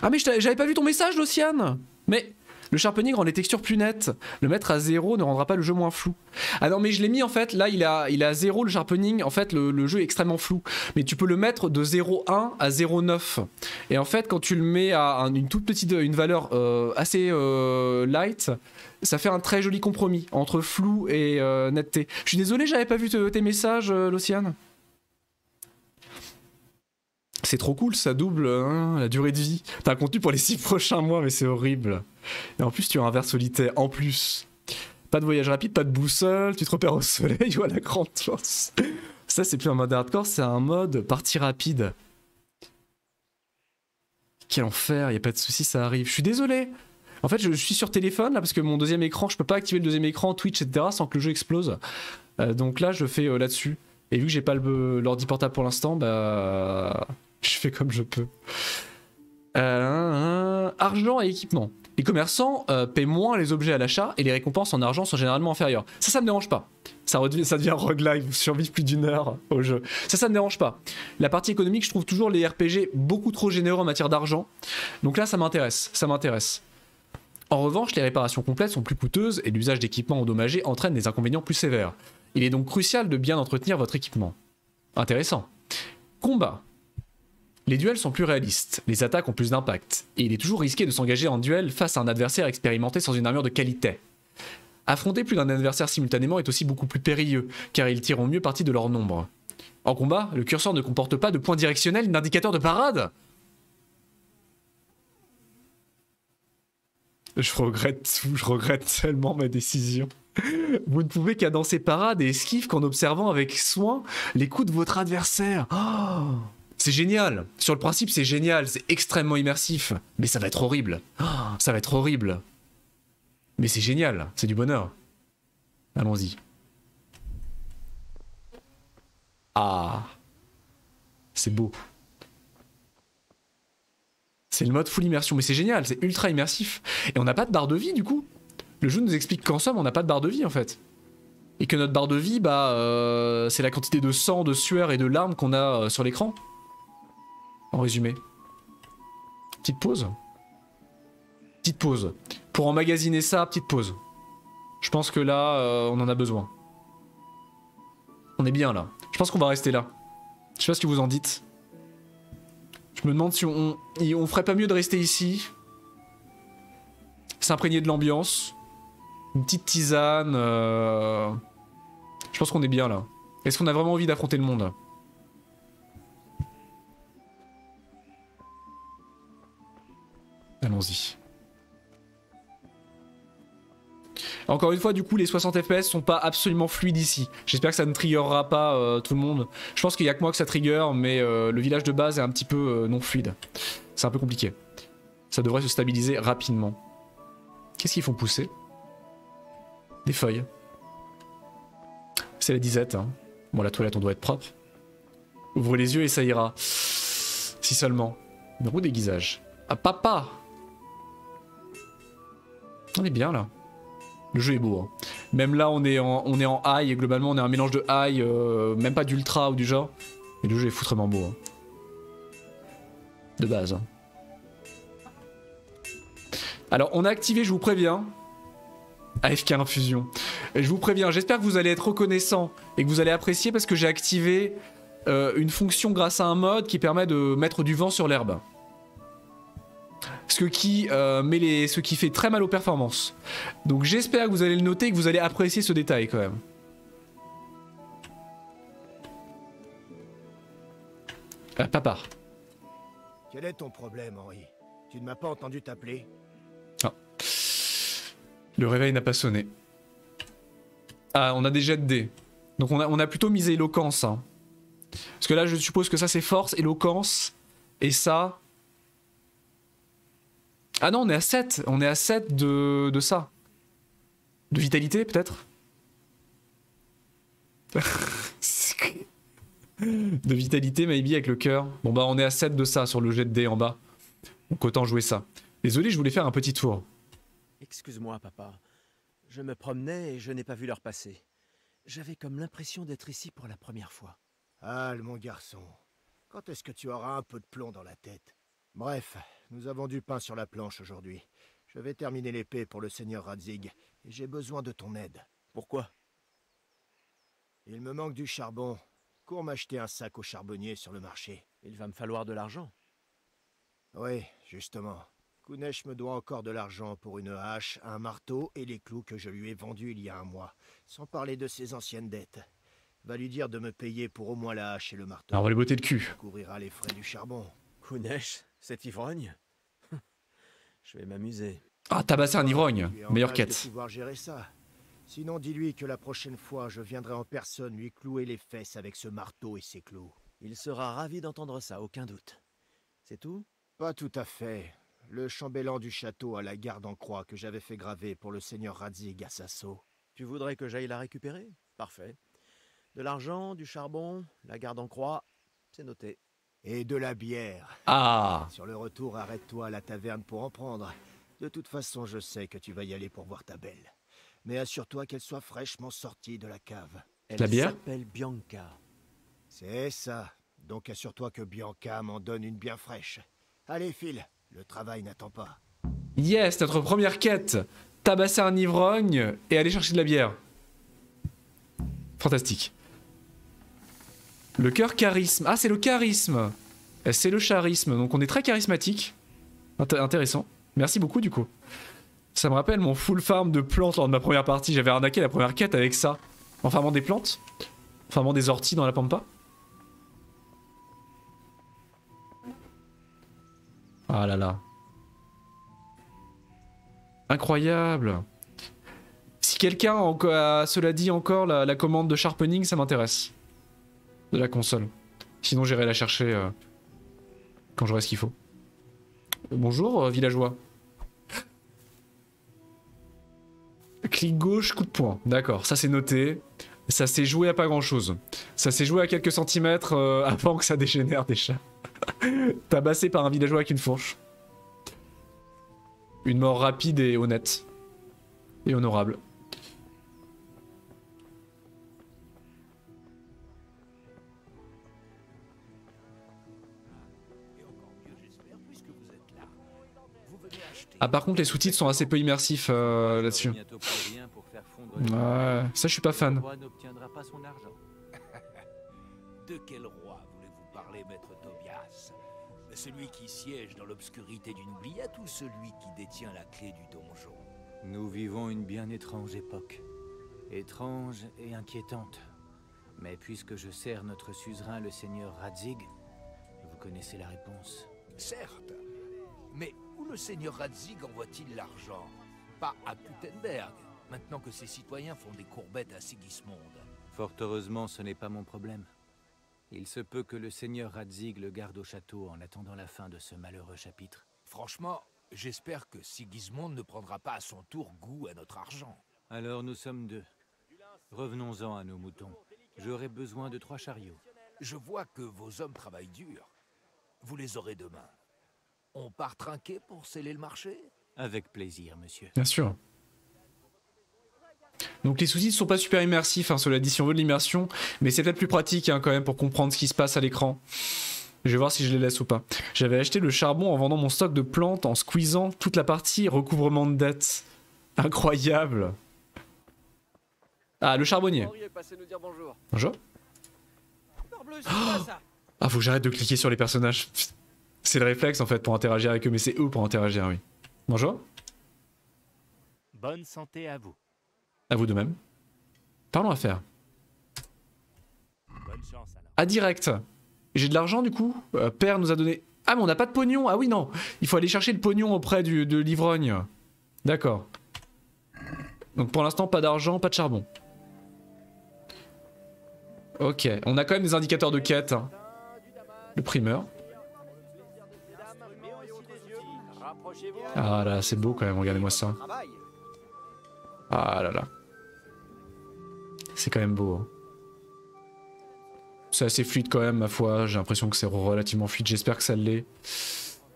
Ah mais j'avais pas vu ton message, Lociane. Mais le sharpening rend les textures plus nettes. Le mettre à 0 ne rendra pas le jeu moins flou. Ah non mais je l'ai mis en fait, là il est à 0 le sharpening. En fait le jeu est extrêmement flou. Mais tu peux le mettre de 0,1 à 0,9. Et en fait quand tu le mets à une toute petite valeur assez light, ça fait un très joli compromis entre flou et netteté. Je suis désolé, j'avais pas vu tes messages, Lociane. C'est trop cool, ça double la durée de vie. T'as un contenu pour les 6 prochains mois, mais c'est horrible. Et en plus, tu as un verre solitaire. En plus, pas de voyage rapide, pas de boussole, tu te repères au soleil ou à la grande chance. Ça, c'est plus un mode hardcore, c'est un mode partie rapide. Quel enfer, y a pas de soucis, ça arrive. Je suis désolé. En fait, je suis sur téléphone là parce que mon deuxième écran, je peux pas activer le deuxième écran, Twitch, etc. sans que le jeu explose. Donc là, je fais là-dessus. Et vu que j'ai pas l'ordi portable pour l'instant, bah. Je fais comme je peux. Argent et équipement. Les commerçants paient moins les objets à l'achat et les récompenses en argent sont généralement inférieures. Ça me dérange pas. Ça devient roguelike, vous survivez plus d'1 heure au jeu. Ça me dérange pas. La partie économique, je trouve toujours les RPG beaucoup trop généreux en matière d'argent. Donc là, ça m'intéresse. En revanche, les réparations complètes sont plus coûteuses et l'usage d'équipements endommagés entraîne des inconvénients plus sévères. Il est donc crucial de bien entretenir votre équipement. Intéressant. Combat. Les duels sont plus réalistes, les attaques ont plus d'impact, et il est toujours risqué de s'engager en duel face à un adversaire expérimenté sans une armure de qualité. Affronter plus d'un adversaire simultanément est aussi beaucoup plus périlleux, car ils tireront mieux parti de leur nombre. En combat, le curseur ne comporte pas de point directionnel ni d'indicateur de parade. Je regrette tellement ma décision. Vous ne pouvez cadencer parade et esquive qu'en observant avec soin les coups de votre adversaire. Oh, c'est génial. Sur le principe, c'est génial. C'est extrêmement immersif. Mais ça va être horrible. Oh, ça va être horrible. Mais c'est génial. C'est du bonheur. Allons-y. Ah. C'est beau. C'est le mode full immersion. Mais c'est génial. C'est ultra immersif. Et on n'a pas de barre de vie, du coup. Le jeu nous explique qu'en somme, on n'a pas de barre de vie en fait. Et que notre barre de vie, bah, c'est la quantité de sang, de sueur et de larmes qu'on a sur l'écran. En résumé. Petite pause. Petite pause. Pour emmagasiner ça, petite pause. Je pense que là, on en a besoin. On est bien là. Je pense qu'on va rester là. Je sais pas ce que vous en dites. Je me demande si on ferait pas mieux de rester ici. S'imprégner de l'ambiance. Une petite tisane. Je pense qu'on est bien là. Est-ce qu'on a vraiment envie d'affronter le monde? Allons-y. Encore une fois, du coup, les 60 FPS sont pas absolument fluides ici. J'espère que ça ne triggerera pas tout le monde. Je pense qu'il y a que moi que ça trigger, mais le village de base est un petit peu non fluide. C'est un peu compliqué. Ça devrait se stabiliser rapidement. Qu'est-ce qu'ils font pousser? Des feuilles. C'est la disette. Hein. Bon, la toilette, on doit être propre. Ouvrez les yeux et ça ira. Si seulement. Une roue d'aiguisage. Ah, papa! On est bien là. Le jeu est beau. Hein. Même là, on est en high et globalement, on est un mélange de high, même pas d'ultra ou du genre. Et le jeu est foutrement beau. Hein. De base. Hein. Alors, on a activé, je vous préviens, AFK Infusion. Et je vous préviens, j'espère que vous allez être reconnaissant et que vous allez apprécier parce que j'ai activé une fonction grâce à un mode qui permet de mettre du vent sur l'herbe. Ce qui fait très mal aux performances. Donc j'espère que vous allez le noter et que vous allez apprécier ce détail quand même. Papa. Quel est ton problème, Henri? Tu ne m'as pas entendu t'appeler? Ah. Le réveil n'a pas sonné. Ah, on a des jets de dés. Donc on a plutôt misé éloquence. Hein. Parce que là, je suppose que ça c'est force, éloquence. Et ça... Ah non, on est à 7. On est à 7 de ça. De vitalité, peut-être? De vitalité, maybe, avec le cœur. Bon bah, on est à 7 de ça sur le jet de dés en bas. Donc autant jouer ça. Désolé, je voulais faire un petit tour. Excuse-moi, papa. Je me promenais et je n'ai pas vu l'heure passer. J'avais comme l'impression d'être ici pour la première fois. Ah, mon garçon. Quand est-ce que tu auras un peu de plomb dans la tête? Bref, nous avons du pain sur la planche aujourd'hui. Je vais terminer l'épée pour le seigneur Radzig, et j'ai besoin de ton aide. Pourquoi? Il me manque du charbon. Cours m'acheter un sac au charbonnier sur le marché. Il va me falloir de l'argent. Oui, justement. Kunesh me doit encore de l'argent pour une hache, un marteau et les clous que je lui ai vendus il y a un mois. Sans parler de ses anciennes dettes. Va lui dire de me payer pour au moins la hache et le marteau. Alors on va les botter de cul. Il couvrira les frais du charbon. Kunesh, cet ivrogne? Je vais m'amuser. Ah, tabasser un ivrogne. Meilleure quête. De pouvoir gérer ça. Sinon, dis-lui que la prochaine fois, je viendrai en personne lui clouer les fesses avec ce marteau et ses clous. Il sera ravi d'entendre ça, aucun doute. C'est tout? Pas tout à fait. Le chambellan du château a la garde en croix que j'avais fait graver pour le seigneur Radzig à Sasso. Tu voudrais que j'aille la récupérer? Parfait. De l'argent, du charbon, la garde en croix, c'est noté. Et de la bière. Ah. Sur le retour, arrête-toi à la taverne pour en prendre. De toute façon, je sais que tu vas y aller pour voir ta belle. Mais assure-toi qu'elle soit fraîchement sortie de la cave. Elle La bière s'appelle Bianca. C'est ça. Donc assure-toi que Bianca m'en donne une bien fraîche. Allez, file. Le travail n'attend pas. Yes, notre première quête. Tabasser un ivrogne et aller chercher de la bière. Fantastique. Le cœur charisme. Ah, c'est le charisme. C'est le charisme. Donc on est très charismatique. Intéressant. Merci beaucoup du coup. Ça me rappelle mon full farm de plantes lors de ma première partie. J'avais arnaqué la première quête avec ça. En farmant des plantes. En farmant des orties dans la pampa. Ah là là. Incroyable. Si quelqu'un a, cela dit encore, la commande de sharpening, ça m'intéresse. De la console. Sinon j'irai la chercher quand j'aurai ce qu'il faut. Bonjour villageois. Clic gauche, coup de poing. D'accord, ça c'est noté. Ça s'est joué à pas grand chose. Ça s'est joué à quelques centimètres avant que ça dégénère déjà. Tabassé par un villageois avec une fourche. Une mort rapide et honnête. et honorable. Ah par contre les sous-titres sont assez peu immersifs là-dessus. Ouais, ça je suis pas fan. De quel roi voulez-vous parler, maître Tobias? Celui qui siège dans l'obscurité d'une oubliette ou celui qui détient la clé du donjon? Nous vivons une bien étrange époque. Étrange et inquiétante. Mais puisque je sers notre suzerain, le seigneur Radzig, vous connaissez la réponse. Certes, mais où le seigneur Radzig envoie-t-il l'argent? Pas à Gutenberg, maintenant que ses citoyens font des courbettes à Sigismond. Fort heureusement, ce n'est pas mon problème. Il se peut que le seigneur Radzig le garde au château en attendant la fin de ce malheureux chapitre. Franchement, j'espère que Sigismond ne prendra pas à son tour goût à notre argent. Alors nous sommes deux. Revenons-en à nos moutons. J'aurai besoin de 3 chariots. Je vois que vos hommes travaillent dur. Vous les aurez demain. On part trinquer pour sceller le marché? Avec plaisir, monsieur. Bien sûr. Donc les sous-titres sont pas super immersifs, hein, cela dit, si on veut de l'immersion, mais c'est peut-être plus pratique hein, quand même pour comprendre ce qui se passe à l'écran. Je vais voir si je les laisse ou pas. J'avais acheté le charbon en vendant mon stock de plantes, en squeezant toute la partie recouvrement de dettes. Incroyable. Ah, le charbonnier. Bonjour. Oh ah, faut que j'arrête de cliquer sur les personnages. C'est le réflexe en fait pour interagir avec eux, mais c'est eux pour interagir, oui. Bonjour. Bonne santé à vous. À vous de même. Parlons affaires. Bonne chance alors. Ah, direct. J'ai de l'argent du coup. Père nous a donné... Ah mais on n'a pas de pognon. Ah oui non. Il faut aller chercher le pognon auprès de l'ivrogne. D'accord. Donc pour l'instant pas d'argent, pas de charbon. Ok. On a quand même des indicateurs de quête. Hein. Le primeur. Ah là c'est beau quand même. Regardez-moi ça. Ah là là. C'est quand même beau. Hein. C'est assez fluide quand même, ma foi. J'ai l'impression que c'est relativement fluide. J'espère que ça l'est.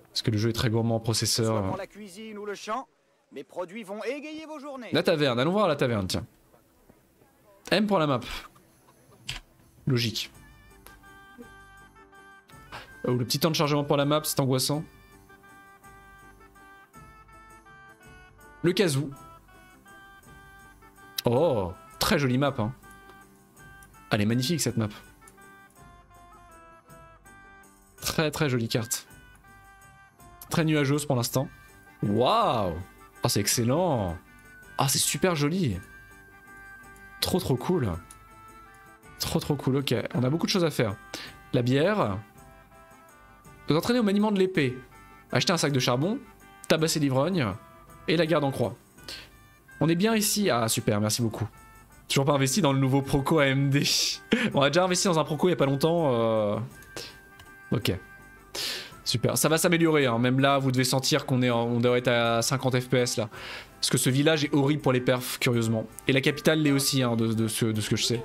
Parce que le jeu est très gourmand en processeur. Pour la cuisine ou le champ, mes produits vont égayer vos journées. La taverne. Allons voir la taverne, tiens. M pour la map. Logique. Oh, le petit temps de chargement pour la map, c'est angoissant. Le casou. Oh, très jolie map. Hein. Elle est magnifique cette map. Très très jolie carte. Très nuageuse pour l'instant. Waouh! Oh, c'est excellent! Ah, c'est super joli! Trop trop cool. Trop trop cool, ok. On a beaucoup de choses à faire. La bière. Vous entraîner au maniement de l'épée. Acheter un sac de charbon. Tabasser l'ivrogne. Et la garde en croix. On est bien ici. Ah, super, merci beaucoup. Toujours pas investi dans le nouveau Proco AMD. On a déjà investi dans un Proco il y a pas longtemps. Ok. Super. Ça va s'améliorer. Hein. Même là, vous devez sentir qu'on on doit être à 50 FPS là. Parce que ce village est horrible pour les perfs, curieusement. Et la capitale l'est aussi, hein, de ce que je sais.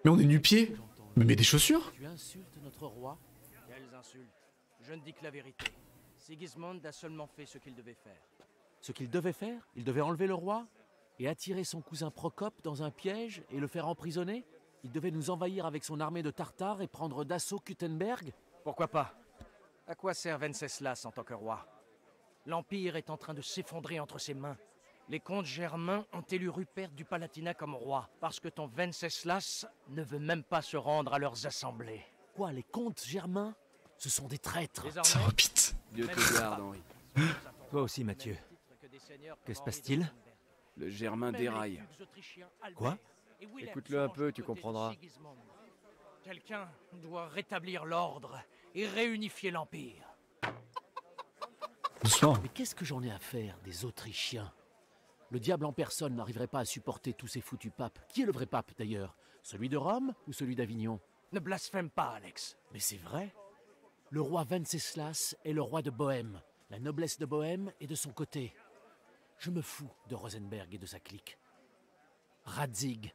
Mais on est nu-pieds. Mais mets des chaussures. Tu insultes notre roi? Quelles insultes? Je ne dis que la vérité. Sigismond a seulement fait ce qu'il devait faire. Ce qu'il devait faire? Il devait enlever le roi et attirer son cousin Procope dans un piège et le faire emprisonner? Il devait nous envahir avec son armée de Tartares et prendre d'assaut Gutenberg? Pourquoi pas? À quoi sert Venceslas en tant que roi? L'Empire est en train de s'effondrer entre ses mains. Les comtes germains ont élu Rupert du Palatinat comme roi, parce que ton Venceslas ne veut même pas se rendre à leurs assemblées. Quoi, les comtes germains? Ce sont des traîtres. Ça repite. Dieu te garde, Henri. Toi aussi, Mathieu. Que se passe-t-il? Le Germain déraille. Quoi? Écoute-le un peu, tu comprendras. Quelqu'un doit rétablir l'ordre et réunifier l'Empire. Doucement. Mais qu'est-ce que j'en ai à faire des Autrichiens? Le diable en personne n'arriverait pas à supporter tous ces foutus papes. Qui est le vrai pape d'ailleurs? Celui de Rome ou celui d'Avignon? Ne blasphème pas, Alex. Mais c'est vrai. Le roi Venceslas est le roi de Bohême. La noblesse de Bohême est de son côté. Je me fous de Rosenberg et de sa clique. Radzig,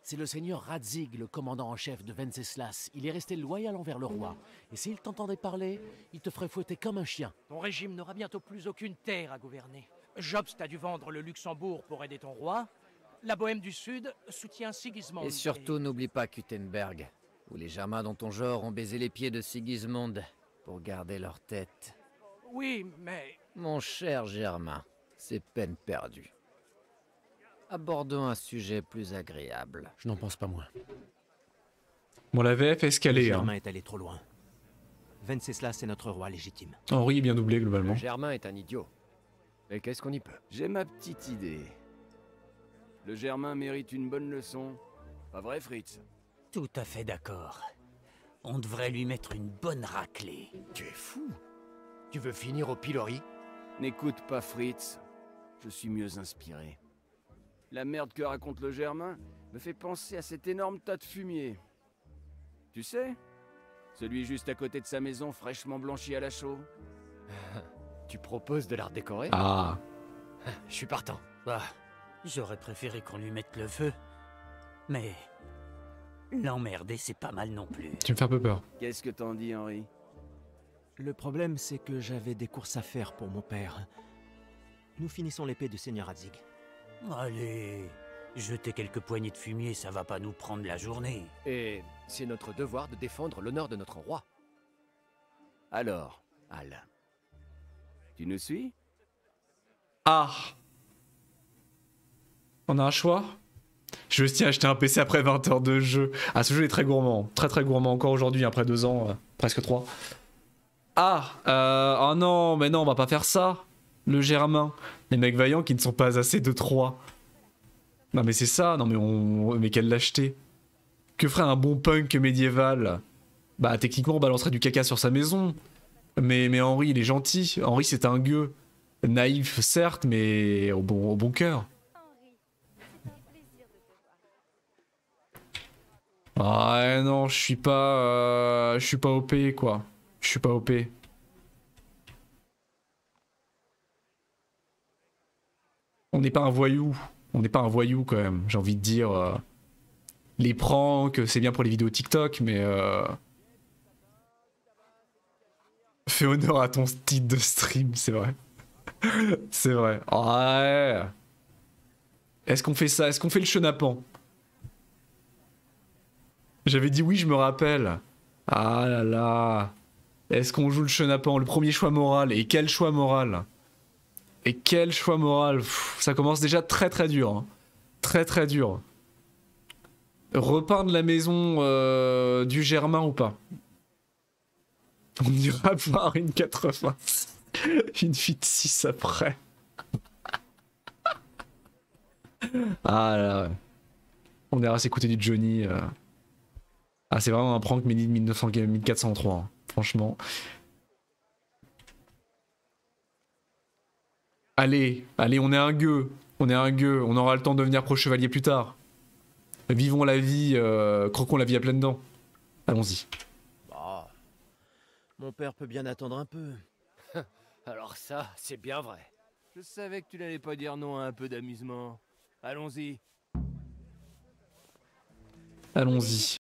C'est le seigneur Radzig, le commandant en chef de Venceslas. Il est resté loyal envers le roi. Et s'il t'entendait parler, il te ferait fouetter comme un chien. Ton régime n'aura bientôt plus aucune terre à gouverner. Jobst a dû vendre le Luxembourg pour aider ton roi. La Bohême du Sud soutient Sigismund. Et surtout, n'oublie pas Kuttenberg, où les Germains dans ton genre ont baisé les pieds de Sigismund pour garder leur tête. Oui, mais... Mon cher Germain, c'est peine perdue. Abordons un sujet plus agréable. Je n'en pense pas moins. Bon, la VF est escalée. Germain est allé trop loin. Venceslas est notre roi légitime. Henri est bien doublé globalement. Germain est un idiot. Mais qu'est-ce qu'on y peut? J'ai ma petite idée. Le Germain mérite une bonne leçon. Pas vrai, Fritz? Tout à fait d'accord. On devrait lui mettre une bonne raclée. Tu es fou. Tu veux finir au pilori? N'écoute pas Fritz. Je suis mieux inspiré. La merde que raconte le Germain me fait penser à cet énorme tas de fumier. Tu sais? Celui juste à côté de sa maison fraîchement blanchi à la chaux. Tu proposes de la redécorer? Ah. Je suis partant. Bah, j'aurais préféré qu'on lui mette le feu. Mais... l'emmerder, c'est pas mal non plus. Tu me fais un peu peur. Qu'est-ce que t'en dis, Henri? Le problème, c'est que j'avais des courses à faire pour mon père. Nous finissons l'épée du seigneur Radzig. Allez, jeter quelques poignées de fumier, ça va pas nous prendre la journée. Et c'est notre devoir de défendre l'honneur de notre roi. Alors, Al, tu nous suis? Ah. On a un choix? Je tiens à acheter un PC après 20 heures de jeu. Ah, ce jeu est très gourmand. Très très gourmand encore aujourd'hui, après 2 ans, presque 3. Ah, oh non, mais non, on va pas faire ça. Le Germain. Les mecs vaillants qui ne sont pas assez de 3. Non mais c'est ça, non mais mais quelle lâcheté. Que ferait un bon punk médiéval? Bah techniquement on balancerait du caca sur sa maison. Mais Henri il est gentil. Henri c'est un gueux. Naïf certes, mais au bon cœur. Ah non, je suis pas OP quoi. Je suis pas OP. On n'est pas un voyou. On n'est pas un voyou quand même. J'ai envie de dire. Les pranks, c'est bien pour les vidéos TikTok, mais. Fais honneur à ton titre de stream, c'est vrai. C'est vrai. Ouais. Est-ce qu'on fait ça? Est-ce qu'on fait le chenapan? J'avais dit oui, je me rappelle. Ah là là. Est-ce qu'on joue le chenapan? Le premier choix moral. Et quel choix moral? Et quel choix moral. Pff, ça commence déjà très très dur. Hein. Très très dur. Repeindre la maison du Germain ou pas? On ira voir une 80. Une fille de 6 après. Ah là ouais. On ira s'écouter du Johnny. Ah c'est vraiment un prank made in 1403. Hein. Franchement. Allez, allez, on est un gueux. On est un gueux. On aura le temps de devenir pro-chevalier plus tard. Vivons la vie, croquons la vie à pleines dents. Allons-y. Bah, mon père peut bien attendre un peu. Alors ça, c'est bien vrai. Je savais que tu n'allais pas dire non à un peu d'amusement. Allons-y. Allons-y.